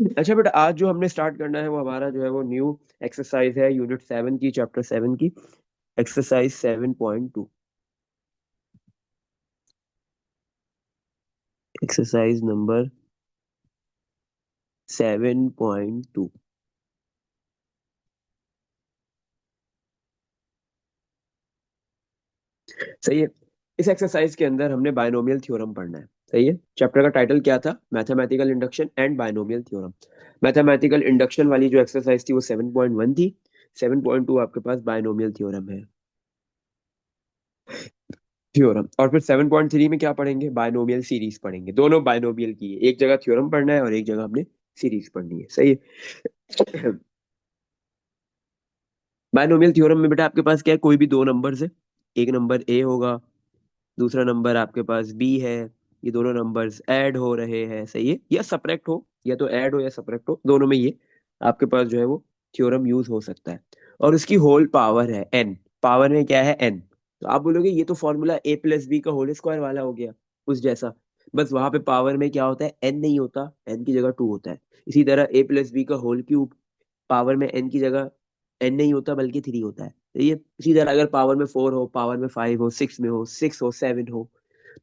अच्छा बेटा, आज जो हमने स्टार्ट करना है वो हमारा जो है वो न्यू एक्सरसाइज है, यूनिट 7 की, चैप्टर 7 की, एक्सरसाइज 7.2। Exercise number 7.2। सही है। इस एक्सरसाइज के अंदर हमने बायनोमियल थ्योरम पढ़ना है। सही है। चैप्टर का टाइटल क्या था? Mathematical induction and binomial theorem. Mathematical induction वाली जो एक्सरसाइज थी वो 7.1 थी। 7.2 आपके पास बायनोमियल थ्योरम है, थ्योरम। और फिर 7.3 में क्या पढ़ेंगे? बायनोमियल सीरीज पढ़ेंगे। दोनों बायनोमियल की है, एक जगह थ्योरम पढ़ना है और एक जगह हमने सीरीज पढ़नी है। सही है। बायनोमियल थ्योरम में बेटा आपके पास क्या है? कोई भी दो नंबर्स है, एक नंबर ए होगा, दूसरा नंबर आपके पास बी है। ये दोनों नंबर्स ऐड हो रहे हैं, सही है, या सब्ट्रैक्ट हो, या तो ऐड हो या सब्ट्रैक्ट हो, दोनों में ये आपके पास जो है वो थ्योरम यूज हो सकता है। और उसकी होल पावर है एन। पावर में क्या है? एन। तो आप बोलोगे ये तो फॉर्मूला ए प्लस बी का होल स्क्वायर वाला हो गया, उस जैसा। बस वहां पे पावर में क्या होता है? एन नहीं होता, एन की जगह टू होता है। इसी तरह ए प्लस बी का होल क्यूब, पावर में एन की जगह एन नहीं होता बल्कि थ्री होता है। तो ये इसी तरह अगर पावर में फोर हो, पावर में फाइव हो, सिक्स में हो, सिक्स हो, सेवन हो,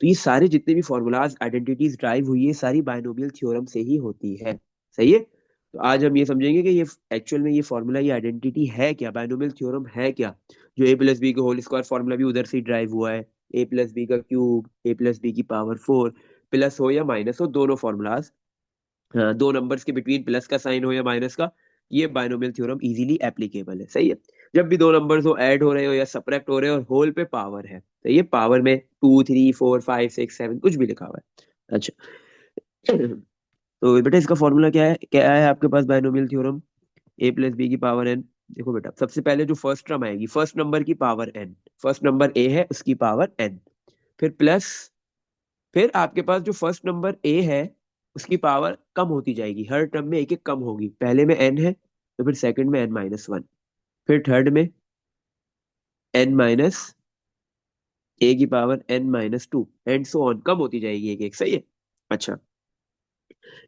तो ये सारे जितने भी फॉर्मूलाज आइडेंटिटीज ड्राइव हुई है सारी बायनोमियल थ्योरम से ही होती है। सही है। तो आज हम ये समझेंगे कि ये एक्चुअल में ये फॉर्मूला, ये आइडेंटिटी है क्या, बायनोमियल थ्योरम है क्या। जो ए प्लस बी का होल स्क्वायर फॉर्मूला भी उधर से ड्राइव हुआ है, ए प्लस बी का क्यूब, ए प्लस बी की पावर फोर, प्लस हो या माइनस हो, दोनों फॉर्मूलाज, दो नंबर्स के बिटवीन प्लस का साइन हो या माइनस का, ये बायनोमियल थ्योरम इजीली एप्लीकेबल है। सही है। जब भी दो नंबर्स हो, ऐड हो रहे हो या सब्ट्रैक्ट हो रहे हो और होल पे पावर है, तो ये पावर में two, three, four, five, six, seven कुछ भी लिखा हुआ है। अच्छा। तो बेटा इसका फॉर्मूला क्या है आपके पास binomial theorem? A plus B की पावर एन। देखो बेटा, सबसे पहले जो फर्स्ट टर्म आएगी, फर्स्ट नंबर की power N, first number A है उसकी पावर एन, फिर प्लस, फिर आपके पास जो फर्स्ट नंबर ए है उसकी पावर कम होती जाएगी, हर टर्म में एक एक कम होगी। पहले में एन है तो फिर सेकंड में एन माइनस वन, फिर थर्ड में एन माइनस ए की power N minus two, and so on, कम होती जाएगी एक एक। सही है। अच्छा।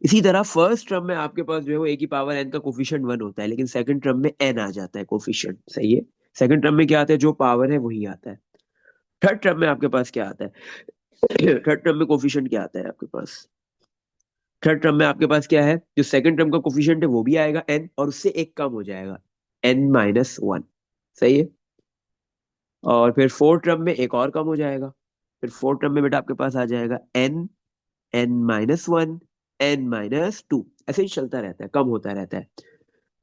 इसी तरह फर्स्ट टर्म में आपके पास जो है वो ए की पावर एन का कोफिशिएंट वन होता है, लेकिन सेकंड टर्म में एन आ जाता है कोफिशिएंट। सही है। सेकंड टर्म में क्या आता है? जो पावर है वही आता है। थर्ड टर्म में आपके पास क्या आता है? थर्ड टर्म में कोफिशिएंट क्या आता है आपके पास? थर्ड टर्म में आपके पास क्या है? जो सेकंड टर्म का कोफिशिएंट है वो भी आएगा एन, और उससे एक कम हो जाएगा, एन माइनस वन। सही है। और फिर फोर्थ टर्म में एक और कम हो जाएगा, फिर फोर्थ टर्म में बेटा आपके पास आ जाएगा N, N minus one, N minus two, ऐसे ही चलता रहता है, कम होता रहता है।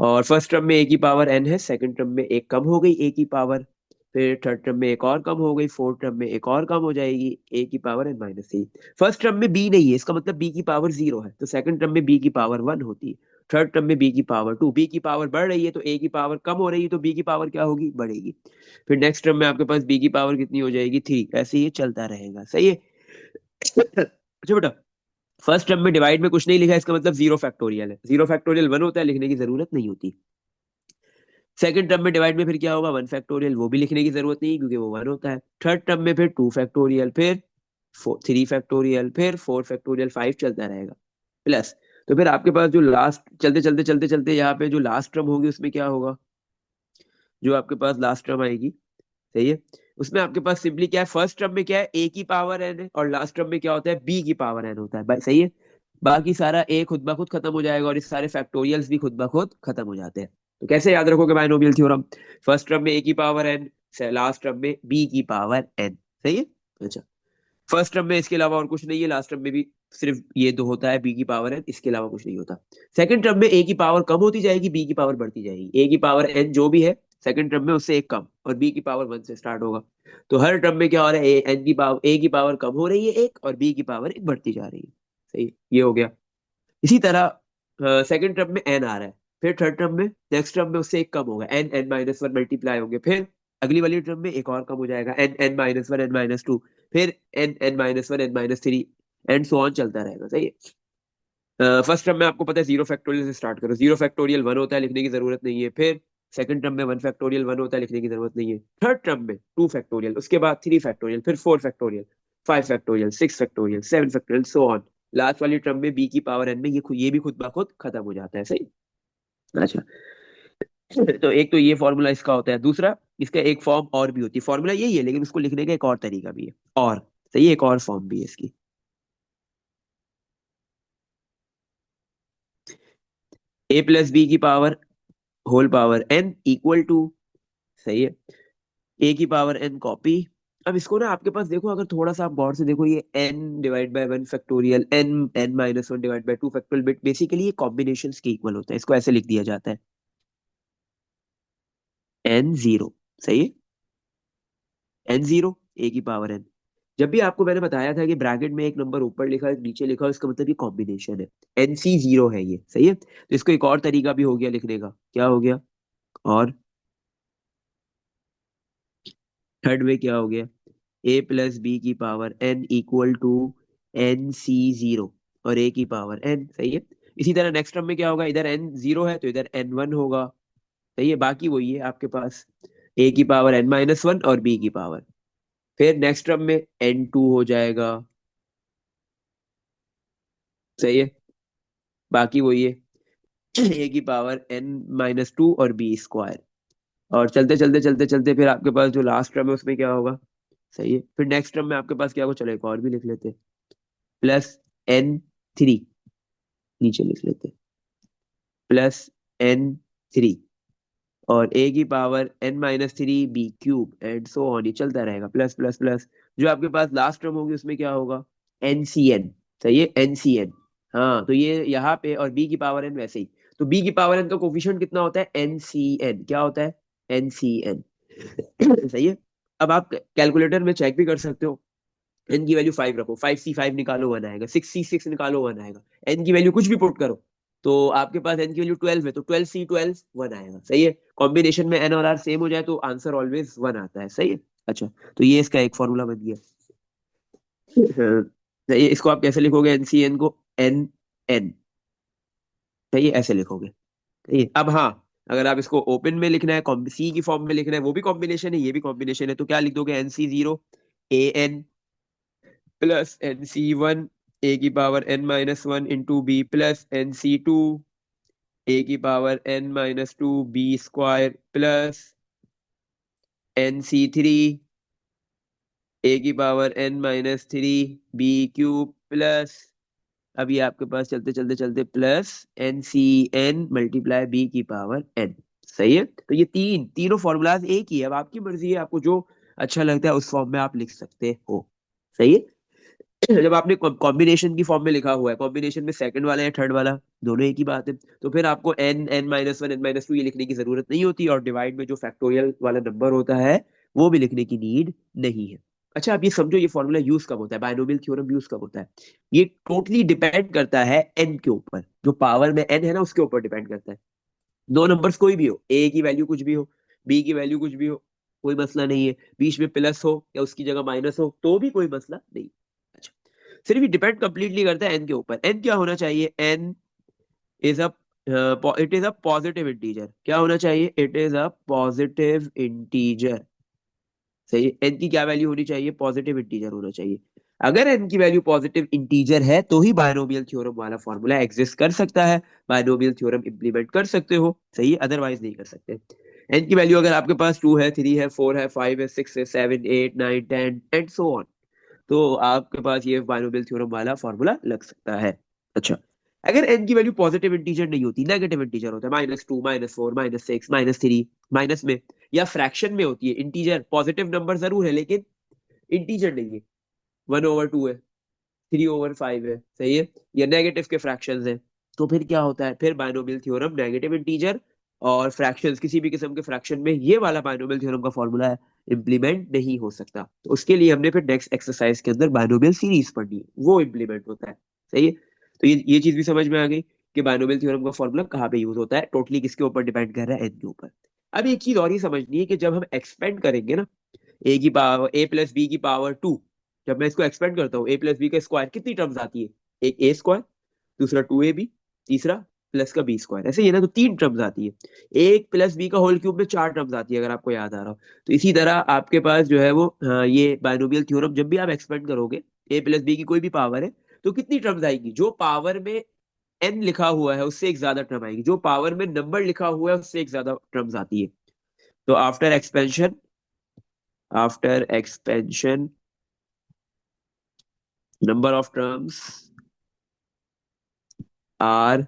और फर्स्ट टर्म में ए की पावर एन है, सेकंड टर्म में एक कम हो गई ए की पावर, फिर थर्ड टर्म में एक और कम हो गई, फोर्थ टर्म में एक और कम हो जाएगी ए की power N minus three. First term में बी नहीं है, इसका मतलब बी की पावर जीरो है, तो सेकंड टर्म में बी की पावर वन होती है। थर्ड टर्म में बी की पावर टू, बी की पावर बढ़ रही है तो ए की पावर कम हो रही है, तो बी की पावर क्या होगी? बढ़ेगी। फिर नेक्स्ट टर्म में आपके पास बी की पावर कितनी हो जाएगी? थ्री। ऐसे ही चलता रहेगा। सही है। अच्छा बेटा, फर्स्ट टर्म में डिवाइड में कुछ नहीं लिखा है, इसका मतलब जीरो फैक्टोरियल है। जीरो फैक्टोरियल वन होता है, लिखने की जरूरत नहीं होती। सेकंड टर्म में डिवाइड में फिर क्या होगा? वन फैक्टोरियल, वो भी लिखने की जरूरत नहीं क्योंकि वो वन होता है। थर्ड टर्म में फिर टू फैक्टोरियल, फिर थ्री फैक्टोरियल, फिर फोर फैक्टोरियल, फाइव चलता रहेगा, प्लस। तो फिर आपके पास जो लास्ट, चलते चलते चलते चलते यहाँ पे जो लास्ट टर्म होगी उसमें क्या होगा? जो आपके पास लास्ट टर्म आएगी, सही है, उसमें आपके पास सिंपली क्या है? फर्स्ट टर्म में क्या है? ए की पावर एन है, और लास्ट टर्म में क्या होता है? बी की पावर एन होता है भाई। सही है। बाकी सारा ए खुद ब खुद खत्म हो जाएगा और इस सारे फैक्टोरियल्स भी खुद ब खुद खत्म हो जाते हैं। तो कैसे याद रखोगे बायनोमियल थ्योरम? फर्स्ट टर्म में ए की पावर एन, लास्ट टर्म में बी की पावर एन। सही है। अच्छा। फर्स्ट टर्म में इसके अलावा और कुछ नहीं है, लास्ट टर्म में भी सिर्फ ये दो होता है, बी की पावर एन, इसके अलावा कुछ नहीं होता। सेकंड टर्म में ए की पावर कम होती जाएगी, बी की पावर बढ़ती जाएगी, ए की पावर एन जो भी है सेकंड टर्म में उससे एक कम, और बी की पावर वन से स्टार्ट होगा। तो हर टर्म में क्या हो रहा है? एन की पावर, ए की पावर कम हो रही है एक, और बी की पावर एक बढ़ती जा रही है। सही, ये हो गया। इसी तरह सेकंड टर्म में एन आ रहा है, फिर थर्ड टर्म में, नेक्स्ट टर्म में उससे एक कम होगा, N, N minus one multiply होंगे, फिर अगली वाली टर्म में एक और कम हो जाएगा, N, N minus one, N minus two, फिर N, N minus one, N minus three, and so on चलता रहेगा। सही है। फर्स्ट टर्म में आपको पता है जीरो फैक्टोरियल से स्टार्ट करो, जीरो फैक्टोरियल वन होता है, लिखने की जरूरत नहीं है। फिर सेकंड टर्म में वन फैक्टोरियल वन होता है, लिखने की जरूरत नहीं है। थर्ड टर्म में टू फैक्टोरियल, उसके बाद थ्री फैक्टोरियल, फिर four factorial, five factorial, six factorial, seven factorial, so on. Last वाली टर्म में बी की पावर एन में ये भी खुद ब खुद खत्म हो जाता है। सही। अच्छा, तो एक तो ये फॉर्मूला इसका होता है। दूसरा, इसका एक फॉर्म और भी होती है, फॉर्मूला यही है लेकिन उसको लिखने का एक और तरीका भी है। और सही है, एक और फॉर्म भी है इसकी। ए प्लस बी की power whole power N equal to, सही है, ए की पावर एन कॉपी। अब इसको ना आपके पास देखो, अगर थोड़ा सा आप गौर से देखो, ये N divide by one factorial, N N minus one divide by two factorial bit, basically ये कॉम्बिनेशन के इक्वल होता है। इसको ऐसे लिख दिया जाता है, एन जीरो। सही है, एन जीरो, ए की पावर एन। जब भी आपको मैंने बताया था कि ब्रैकेट में एक नंबर ऊपर लिखा है नीचे लिखा है, इसका मतलब ये कॉम्बिनेशन है। एन सी जीरो है ये। सही है, तो इसको एक और तरीका भी हो गया लिखने का। क्या हो गया? और थर्ड वे क्या हो गया? ए प्लस बी की power N equal to N C zero और ए की पावर एन। सही है। इसी तरह नेक्स्ट टर्म में क्या होगा? इधर एन जीरो है तो इधर एन वन होगा। सही है, बाकी वही है आपके पास, ए की पावर एन माइनस वन और बी की पावर। फिर नेक्स्ट टर्म में एन टू हो जाएगा। सही है, बाकी वही है, ए की पावर एन माइनस टू और बी स्क्वायर। और चलते चलते चलते चलते फिर आपके पास जो लास्ट टर्म है उसमें क्या होगा? सही है, फिर नेक्स्ट टर्म में आपके पास क्या होगा? चलो एक और भी लिख लेते हैं, प्लस एन थ्री, नीचे लिख लेते हैं, प्लस एन थ्री और ए की power N minus three B cube and so on, ये चलता रहेगा, प्लस प्लस प्लस। जो आपके पास लास्ट टर्म होगी उसमें क्या होगा? N C N. सही है, एन सी एन। हाँ, तो ये यहाँ पे, और बी की पावर एन वैसे ही। तो बी की पावर एन का कोफिशिएंट कितना होता है? N C N. क्या होता है? N C N. सही है। अब आप कैलकुलेटर में चेक भी कर सकते हो, एन की वैल्यू फाइव रखो, फाइव सी फाइव निकालो वन आएगा, सिक्स सी सिक्स निकालो वन आएगा, एन की वैल्यू कुछ भी पुट करो तो आपके पास एन की वैल्यू ट्वेल्व है तो ट्वेल्व सी ट्वेल्व वन आएगा। सही है, कॉम्बिनेशन में एन और आर सेम हो जाए तो आंसर ऑलवेज वन आता है। सही है। अच्छा, तो ये इसका एक फॉर्मूला बन गया। हाँ, सही है, इसको आप कैसे लिखोगे? एन सी एन को एन एन, सही है, ऐसे लिखोगे। सही है। अब हाँ, अगर आप इसको ओपन में लिखना है, सी की फॉर्म में लिखना है, वो भी कॉम्बिनेशन है ये भी कॉम्बिनेशन है, तो क्या लिख दोगे? N C zero A N plus N C one A की power N minus one into B plus N C two A की power N minus two B square plus N C three A की power N minus three B cube plus, अभी आपके पास चलते चलते चलते plus N C N multiply B की power N. सही है, तो ये तीनों फॉर्मूलाज एक ही है। अब आपकी मर्जी है, आपको जो अच्छा लगता है उस फॉर्म में आप लिख सकते हो। सही है। जब आपने कॉम्बिनेशन की फॉर्म में लिखा हुआ है, कॉम्बिनेशन में सेकंड वाला या थर्ड वाला दोनों एक ही बात है, तो फिर आपको N N minus one N minus two ये लिखने की जरूरत नहीं होती, और डिवाइड में जो फैक्टोरियल वाला नंबर होता है वो भी लिखने की नीड नहीं है। अच्छा, आप ये समझो, ये फॉर्मूला यूज कब होता है, बायनोमियल थ्योरम यूज कब होता है? ये टोटली डिपेंड करता है एन के ऊपर, जो पावर में एन है ना उसके ऊपर डिपेंड करता है। दो नंबर्स कोई भी हो, ए की वैल्यू कुछ भी हो, बी की वैल्यू कुछ भी हो, कोई मसला नहीं है, बीच में प्लस हो या उसकी जगह माइनस हो तो भी कोई मसला नहीं। अच्छा, सिर्फ ये डिपेंड कंप्लीटली करता है एन के ऊपर। एन क्या होना चाहिए? N is a it is a positive integer. क्या होना चाहिए? It is a positive integer. सही है, एन की क्या वैल्यू होनी चाहिए? पॉजिटिव इंटीजर होना चाहिए। अगर एन की वैल्यू पॉजिटिव इंटीजर है तो ही बायनोमियल थ्योरम वाला फॉर्मूला एग्जिस्ट कर सकता है, बायनोमियल थ्योरम इंप्लीमेंट कर सकते हो। सही है, अदरवाइज नहीं कर सकते। एन की वैल्यू अगर आपके पास टू है, थ्री है, फोर है, फाइव है, सिक्स है, seven, eight, nine, ten and so on, तो आपके पास ये बायनोमियल थ्योरम वाला फॉर्मूला लग सकता है। अच्छा, अगर एन की वैल्यू पॉजिटिव इंटीजर नहीं होती, नेगेटिव इंटीजर होता है, minus two, minus four, minus six, minus three, minus में या फ्रैक्शन में होती है, इंटीजर पॉजिटिव नंबर जरूर है लेकिन इंटीजर नहीं है, वन ओवर टू है, थ्री ओवर फाइव है, सही है, या नेगेटिव के फ्रैक्शंस है, तो फिर क्या होता है? फिर बायनोमियल थ्योरम नेगेटिव इंटीजर और फ्रैक्शंस, किसी भी किस्म के फ्रैक्शन में ये वाला बायनोमियल थ्योरम का फॉर्मूला इंप्लीमेंट नहीं हो सकता। तो उसके लिए हमने फिर नेक्स्ट एक्सरसाइज के अंदर बायनोमियल सीरीज पढ़नी है, वो इंप्लीमेंट होता है। सही है, तो ये चीज भी समझ में आ गई कि बायनोमियल थ्योरम का फॉर्मूला कहाँ पे यूज होता है, टोटली किसके ऊपर डिपेंड कर रहा है? एन के ऊपर। अब एक चीज और ही समझनी है कि जब हम एक्सपेंड करेंगे ना, ए की पावर ए प्लस बी की पावर टू, जब मैं इसको एक्सपेंड करता हूँ, ए प्लस बी का स्क्वायर कितनी टर्म्स आती है? एक ए स्क्वायर, दूसरा टू ए बी, तीसरा प्लस का बी स्क्वायर, ऐसे ही है ना, तो तीन टर्म्स आती है। एक प्लस बी का होल क्यूब में चार टर्म्स आती है, अगर आपको याद आ रहा हो। तो इसी तरह आपके पास जो है वो ये बायनोमियल थ्योरम जब भी आप एक्सपेंड करोगे, ए प्लस बी की कोई भी पावर है, तो कितनी टर्म्स आएगी? जो पावर में n लिखा हुआ है उससे एक ज्यादा टर्म आएगी, जो पावर में नंबर लिखा हुआ है उससे एक ज्यादा टर्म्स आती है। तो after expansion number of terms R,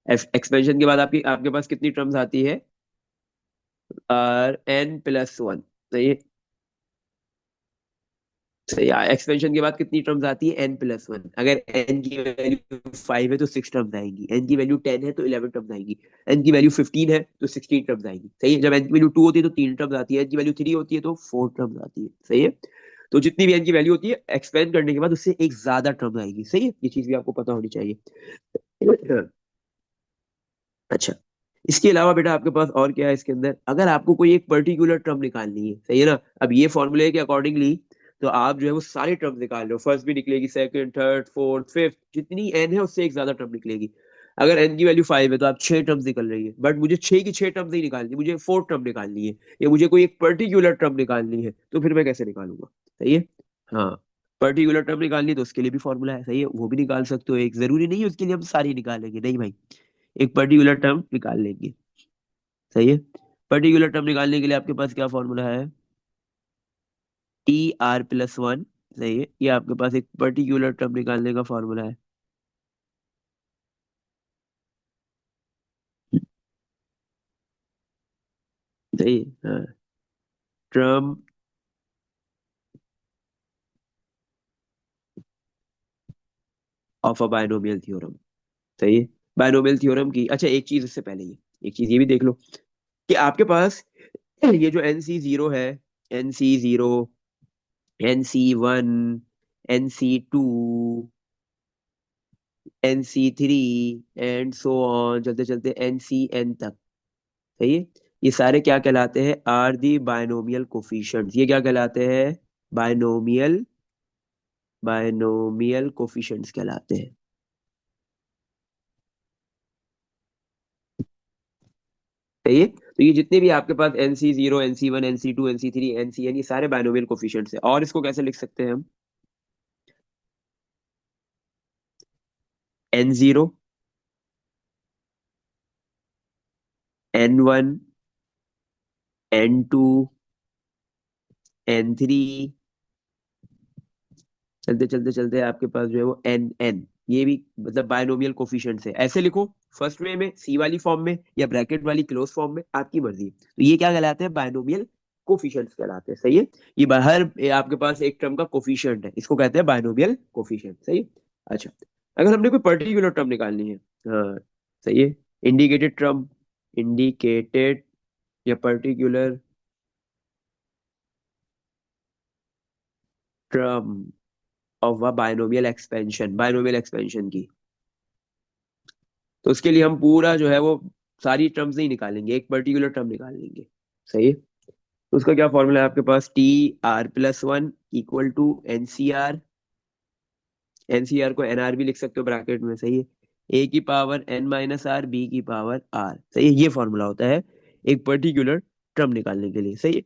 expansion के बाद आपकी आपके पास कितनी टर्म्स आती है? Are n+1। सही है, सही है। एक्सपेंशन के बाद कितनी टर्म्स आती है? n+1। अगर n की वैल्यू 5 है तो 6 टर्म्स आएंगी, n की वैल्यू 10 है तो 11 टर्म्स आएंगी, n की वैल्यू 15 है तो 16 टर्म्स आएंगी। सही है। जब n की वैल्यू 2 होती है तो 3 टर्म्स आती है, n की वैल्यू 3 होती है तो 4 टर्म्स आती है। सही है। तो जितनी भी n की वैल्यू होती है एक्सपेंड करने के बाद उससे एक ज्यादा टर्म आएगी। सही है, ये चीज भी आपको पता होनी चाहिए। अच्छा, इसके अलावा बेटा आपके पास और क्या है इसके अंदर? अगर आपको कोई एक पर्टिकुलर टर्म निकालनी है, सही है ना, अब ये फॉर्मूले के अकॉर्डिंगली तो आप जो है वो सारी टर्म निकाल लो, फर्स्ट भी निकलेगी, सेकंड, थर्ड, फोर्थ, फिफ्थ, जितनी एन है उससे एक ज्यादा टर्म निकलेगी। अगर एन की वैल्यू 5 है तो आप 6 टर्म्स निकल रही है, बट मुझे 6 की 6 टर्म्स नहीं निकालनी, मुझे 4 टर्म निकालनी है, या मुझे कोई एक पर्टिकुलर टर्म निकालनी है, तो फिर मैं कैसे निकालूंगा? सही है। हाँ, पर्टिकुलर टर्म निकालनी है तो उसके लिए भी फॉर्मूला है, सही है, वो भी निकाल सकते हो। एक जरूरी नहीं है उसके लिए हम सारी निकालेंगे, नहीं भाई, एक पर्टिकुलर टर्म निकाल लेंगे। सही है। पर्टिकुलर टर्म निकालने के लिए आपके पास क्या फॉर्मूला है? TR+1। सही है, ये आपके पास एक पर्टिकुलर टर्म निकालने का फॉर्मूला है। सही है, हाँ। Term of a binomial theorem. सही है। बायनोमियल थ्योरम की, अच्छा एक चीज इससे पहले ये, एक चीज ये भी देख लो कि आपके पास ये जो NC0 है, NC0, NC1, NC2, NC3 and so on, चलते चलते NCN तक। सही है। ये सारे क्या कहलाते हैं? Are the binomial coefficients. ये क्या कहलाते हैं? बायनोमियल बायनोमियल कोफिशिएंट्स कहलाते हैं। सही है। तो ये जितने भी आपके पास NC0, NC1, NC2, NC3, NCN, ये सारे बायनोमियल कोफिशिएंट्स हैं। और इसको कैसे लिख सकते हैं हम? N0, N1, N2, N3, चलते चलते चलते आपके पास जो है वो NN, ये भी मतलब बायनोमियल कोफिशिएंट्स है। ऐसे लिखो, फर्स्ट वे में, सी वाली फॉर्म में, या ब्रैकेट वाली क्लोज फॉर्म में, आपकी मर्जी। तो ये क्या कहलाते हैं? बायनोमियल कोफिशिएंट्स कहलाते हैं। सही है। ये बाहर ये आपके पास एक टर्म का कोफिशिएंट है, इसको कहते हैं बायनोमियल कोफिशिएंट। सही है। अच्छा, अगर हमने कोई पर्टिकुलर टर्म निकालनी है, हाँ, सही है, इंडिकेटेड टर्म, इंडिकेटेड या particular term of a binomial expansion की, तो उसके लिए हम पूरा जो है वो सारी टर्म्स नहीं निकालेंगे, एक पर्टिकुलर टर्म निकाल लेंगे। सही है। तो उसका क्या फॉर्मूला है आपके पास? TR+1 equal to NCR, NCR को NR भी लिख सकते हो ब्रैकेट में। सही है। A की पावर N-R, B की पावर R। सही है, ये फॉर्मूला होता है एक पर्टिकुलर टर्म निकालने के लिए। सही है।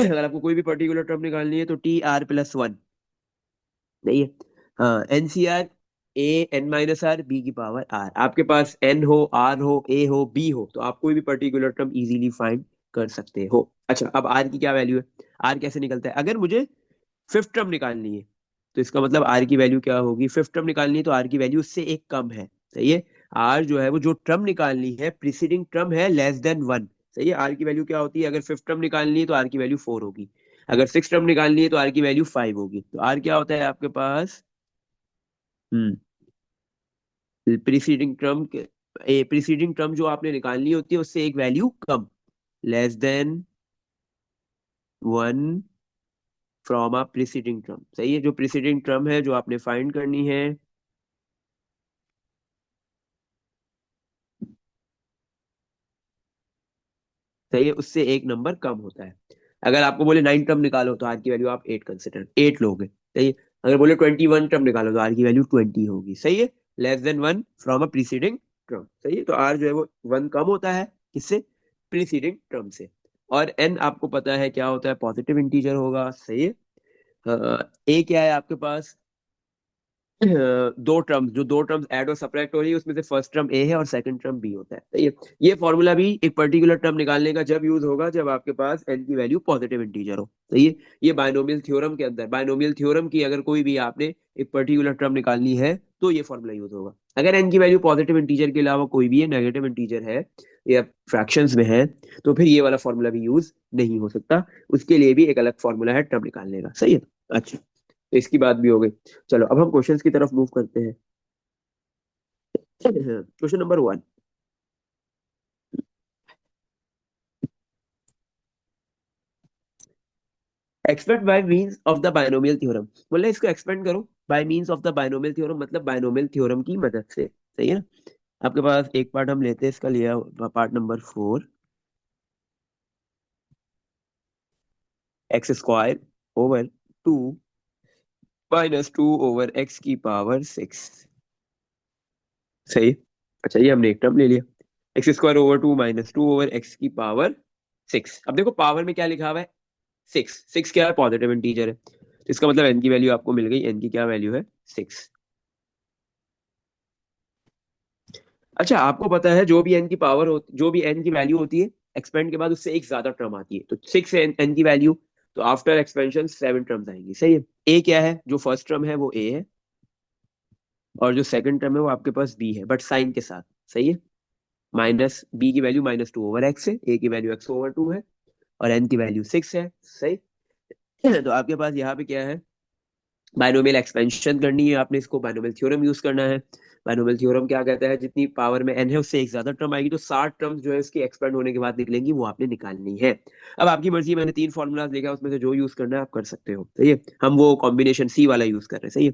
अगर आपको कोई भी पर्टिकुलर टर्म निकालनी है तो TR+1। नहीं है। हाँ, NCR, A N-R, B की पावर R। आपके पास N हो, R हो, A हो, B हो, तो आप कोई भी पर्टिकुलर टर्म इजीली फाइंड कर सकते हो। अच्छा, अब R की क्या वैल्यू है? R कैसे निकलता है? अगर मुझे फिफ्थ टर्म निकालनी है तो इसका मतलब R की वैल्यू क्या होगी? फिफ्थ टर्म निकालनी है तो R की वैल्यू उससे एक कम है। सही है। R जो है वो जो टर्म निकालनी है, प्रीसीडिंग टर्म है लेस देन 1। सही है। R की वैल्यू क्या होती है? अगर फिफ्थ टर्म निकालनी है तो R की वैल्यू 4 होगी, अगर सिक्स टर्म निकालनी है तो R की वैल्यू 5 होगी। तो R क्या होता है आपके पास? हम्म प्रीसीडिंग टर्म प्रीसीडिंग टर्म जो आपने निकालनी होती है उससे एक value come, less than 1 from a preceding term. सही है। जो प्रीसीडिंग टर्म है जो आपने फाइंड करनी है, सही है, उससे एक नंबर कम होता है। अगर आपको बोले 9 टर्म निकालो तो आर की वैल्यू आप 8 कंसिडर 8 लोगे। सही है। अगर बोले 21 टर्म निकालो तो आर की वैल्यू 20 होगी। सही है। Less than 1 from a preceding term. सही है। तो आर जो है वो 1 कम होता है, किससे? प्रीसीडिंग टर्म से। और एन आपको पता है क्या होता है? पॉजिटिव इंटीजर होगा। सही है। ए क्या है आपके पास? दो टर्म्स, जो दो टर्म्स ऐड और सब्ट्रैक्ट हो रही है उसमें से फर्स्ट टर्म ए है और सेकंड टर्म बी होता है, सही है। ये फॉर्मूला भी एक पर्टिकुलर टर्म निकालने का जब यूज होगा जब आपके पास एन की वैल्यू पॉजिटिव इंटीजर हो, सही है। ये बायनोमियल थ्योरम के अंदर, बायनोमियल थ्योरम की अगर कोई भी आपने एक पर्टिकुलर टर्म निकालनी है तो ये फॉर्मूला यूज होगा। अगर एन की वैल्यू पॉजिटिव इंटीजर के अलावा कोई भी है, नेगेटिव इंटीजर है या फ्रैक्शंस में है, तो फिर ये वाला फॉर्मूला भी यूज नहीं हो सकता। उसके लिए भी एक अलग फॉर्मूला है टर्म निकालने का, सही है। अच्छा, तो इसकी बात भी हो गई। चलो अब हम क्वेश्चंस की तरफ मूव करते हैं। Question number 1। Expand by means of the binomial theorem, बोले इसको एक्सपेंड करो by means of the binomial theorem, मतलब बायनोमियल थ्योरम की मदद से, सही है ना। आपके पास एक पार्ट हम लेते हैं इसका, लिया part number 4। X square over 2 minus 2 over x की पावर 6, सही। अच्छा, ये हमने एक टर्म ले लिया, x square over 2 minus 2 over x की पावर 6। अब देखो पावर में क्या लिखा हुआ है, 6। 6 क्या है, पॉजिटिव इंटीजर है, तो इसका मतलब एन की वैल्यू आपको मिल गई, एन की क्या वैल्यू है, 6। अच्छा, आपको पता है जो भी एन की पावर होती, जो भी एन की वैल्यू होती है, एक्सपेंड के बाद उससे एक ज्यादा टर्म आती है, तो 6 है एन की वैल्यू, तो आफ्टर एक्सपेंशन 7 टर्म्स आएंगी, सही है। ए क्या है, जो फर्स्ट टर्म है वो ए है, और जो सेकंड टर्म है वो आपके पास बी है, बट साइन के साथ, सही है। माइनस बी की वैल्यू -2 ओवर एक्स है, ए की वैल्यू एक्स ओवर 2 है, और एन की वैल्यू 6 है, सही। तो आपके पास यहाँ पे क्या है, बायनोमियल एक्सपेंशन करनी है आपने, इसको बायनोमियल थ्योरम यूज करना है। बायनोमियल थ्योरम क्या कहता है, जितनी पावर में एन है उससे एक ज्यादा टर्म आएगी तो 60 टर्म्स जो है इसकी एक्सपेंड होने के बाद निकलेंगी, वो आपने निकालनी है। अब आपकी मर्जी, मैंने 3 फॉर्मूलाज लिखा है, उसमें से जो यूज करना है आप कर सकते हो, सही है। हम वो कॉम्बिनेशन सी वाला यूज कर रहे हैं, सही है।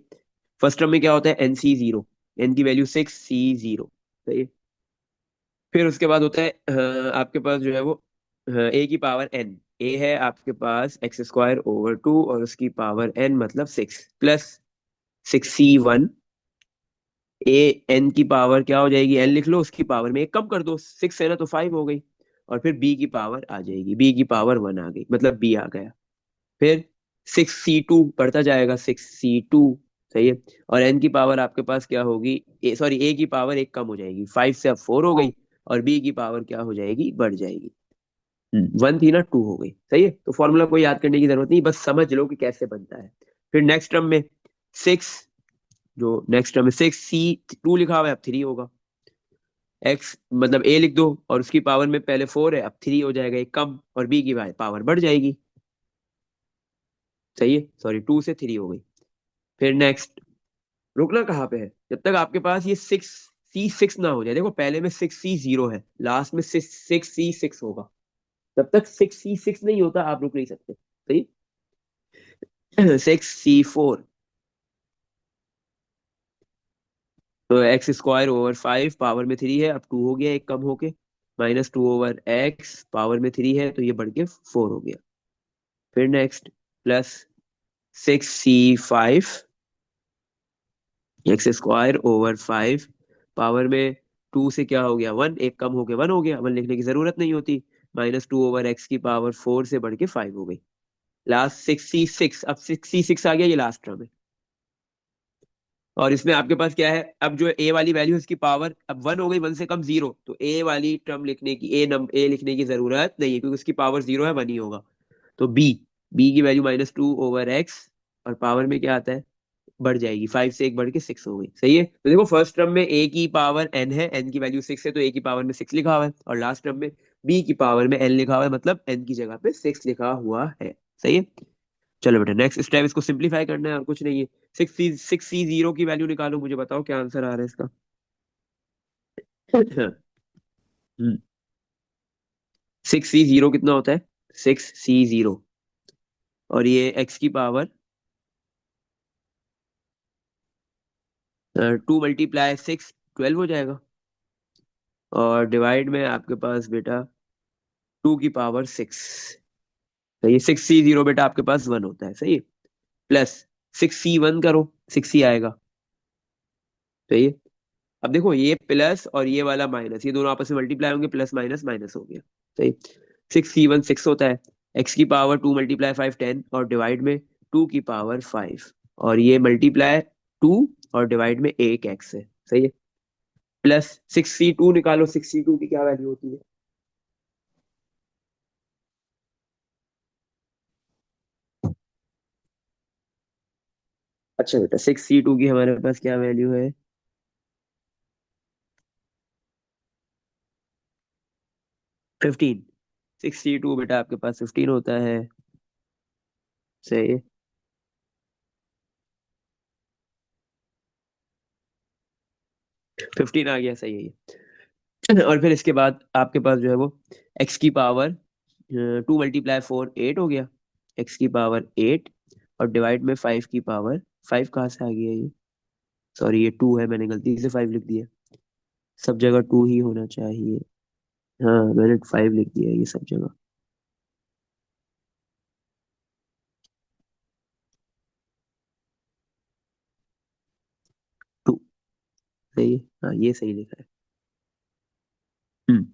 फर्स्ट टर्म में क्या होता है, NC0, एन की वैल्यू 6C0, सही है। फिर उसके बाद होता है आपके पास जो है वो ए की पावर एन, ए है आपके पास एक्स स्क्वायर ओवर 2 और उसकी पावर एन मतलब 6 प्लस 6C1। ए एन की पावर क्या हो जाएगी, एन लिख लो, उसकी पावर में एक कम कर दो, 6 है ना तो 5 हो गई, और फिर बी की पावर आ जाएगी, बी की पावर 1 आ गई, मतलब बी आ गया। फिर 6C2 बढ़ता जाएगा, 6C2, सही है। और एन की पावर आपके पास क्या होगी, ए सॉरी, ए की पावर एक कम हो जाएगी, 5 से अब 4 हो गई, और बी की पावर क्या हो जाएगी, बढ़ जाएगी। 1 थी ना, 2 हो गई, सही है। तो फॉर्मूला कोई याद करने की जरूरत नहीं, बस समझ लो कि कैसे बनता है। फिर नेक्स्ट टर्म में 6, जो नेक्स्ट टर्म में 6C2 लिखा हुआ है, अब 3 होगा। एक्स मतलब ए लिख दो, और उसकी पावर में पहले 4 है, अब 3 हो जाएगा, एक कम, और बी की पावर बढ़ जाएगी, सही है। सॉरी, 2 से 3 हो गई। फिर नेक्स्ट, रुकना कहाँ पे है, जब तक आपके पास ये 6C6 ना हो जाए। देखो पहले में 6C0 है, लास्ट में 6C6 होगा, जब तक 6C6 नहीं होता आप रुक नहीं सकते, सही। 6C4, तो एक्स स्क्वायर ओवर 5 पावर में 3 है, अब 2 हो गया एक कम होके, -2 ओवर एक्स पावर में 3 है तो ये बढ़ के 4 हो गया। फिर next, plus 6C5, x square over 5 power में 2 से क्या हो गया, 1, एक कम होके 1 हो गया, 1 लिखने की जरूरत नहीं होती, -2 ओवर एक्स की पावर 4 से बढ़ के 5 हो गई। लास्ट 6C6, अब 6C6 आ गया, ये लास्ट टर्म है। और इसमें आपके पास क्या है, अब जो ए वाली वैल्यू इसकी पावर अब 1 हो गई, 1 से कम 0, तो ए वाली टर्म लिखने की, ए लिखने की जरूरत नहीं है, क्योंकि उसकी पावर 0 है, 1 ही होगा। तो बी, बी की वैल्यू -2 ओवर एक्स, और पावर में क्या आता है, बढ़ जाएगी, 5 से एक बढ़ के 6 हो गई, सही है। तो देखो फर्स्ट टर्म में ए की पावर एन है, एन की वैल्यू 6 है, तो ए की पावर में 6 लिखा हुआ है, और लास्ट टर्म में बी की पावर में एन लिखा हुआ है, मतलब एन की जगह पे 6 लिखा हुआ है, सही है। चलो बेटा, नेक्स्ट स्टेप, इसको सिंप्लीफाई करना है और कुछ नहीं है। 6C0 की वैल्यू निकालो, मुझे बताओ क्या आंसर आ रहा है इसका। 6C0 कितना होता है, 6C0, और ये एक्स की पावर 2 × 6 12 हो जाएगा, और डिवाइड में आपके पास बेटा 2 की पावर 6, तो ये 6C0 बेटा आपके पास 1 होता है, सही है। प्लस 6C1 करो, 6 ही आएगा, सही है। अब देखो ये प्लस और ये वाला माइनस, ये दोनों आपस में मल्टीप्लाई होंगे, प्लस माइनस माइनस हो गया, सही। 6C1 6 होता है, एक्स की पावर 2 × 5 10, और डिवाइड में 2 की पावर 5, और ये मल्टीप्लाई 2 और डिवाइड में एक एक्स है, सही है। प्लस 62 निकालो, 62 की क्या वैल्यू होती है? अच्छा बेटा, 62 की हमारे पास क्या वैल्यू है? 15। 62 बेटा आपके पास 15 होता है, सही है। 15 आ गया, सही है ये। और फिर इसके बाद आपके पास जो है वो एक्स की पावर 2 × 4 8 हो गया। एक्स की पावर 8 और डिवाइड में 5 की पावर 5 कहाँ से आ गया ये? सॉरी, ये 2 है, मैंने गलती से 5 लिख दिया। सब जगह 2 ही होना चाहिए। हाँ, मैंने 5 लिख दिया ये सब जगह। 2, सही है। हाँ, ये सही लिखा है। हम्म।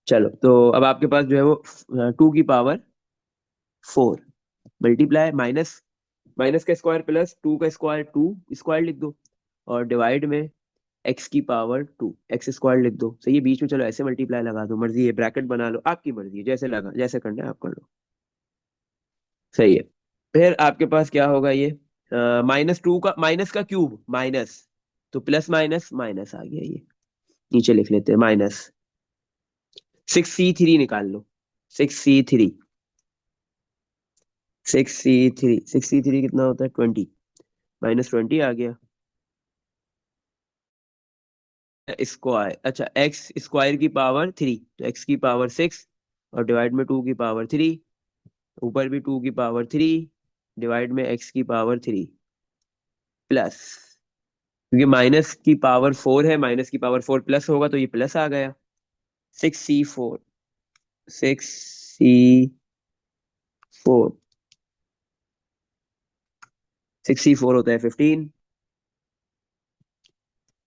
चलो, तो अब आपके पास जो है वो 2 की पावर 4 मल्टीप्लाई माइनस, माइनस का स्क्वायर प्लस 2 का स्क्वायर, 2 स्क्वायर लिख दो। और डिवाइड में एक्स की पावर 2 एक्स स्क्वायर लिख दो, सही है। बीच में चलो ऐसे मल्टीप्लाई लगा दो, मर्जी है, ब्रैकेट बना लो, आपकी मर्जी है, जैसे लगा, जैसे करना है आप कर लो, सही है। फिर आपके पास क्या होगा ये? -2 का माइनस का क्यूब माइनस, तो प्लस माइनस माइनस आ गया ये। नीचे लिख लेते हैं माइनस। 6c3 निकाल लो। 6c3, 6c3 कितना होता है? 20। -20 आ गया। स्क्वायर, अच्छा, एक्स स्क्वायर की पावर 3, तो एक्स की पावर 6 और डिवाइड में 2 की पावर 3। ऊपर भी 2 की पावर 3 डिवाइड में एक्स की पावर 3 प्लस, क्योंकि माइनस की पावर 4 है, माइनस की पावर 4 प्लस होगा तो ये प्लस आ गया। 6c4, 6c4, 6c4 होता है 15।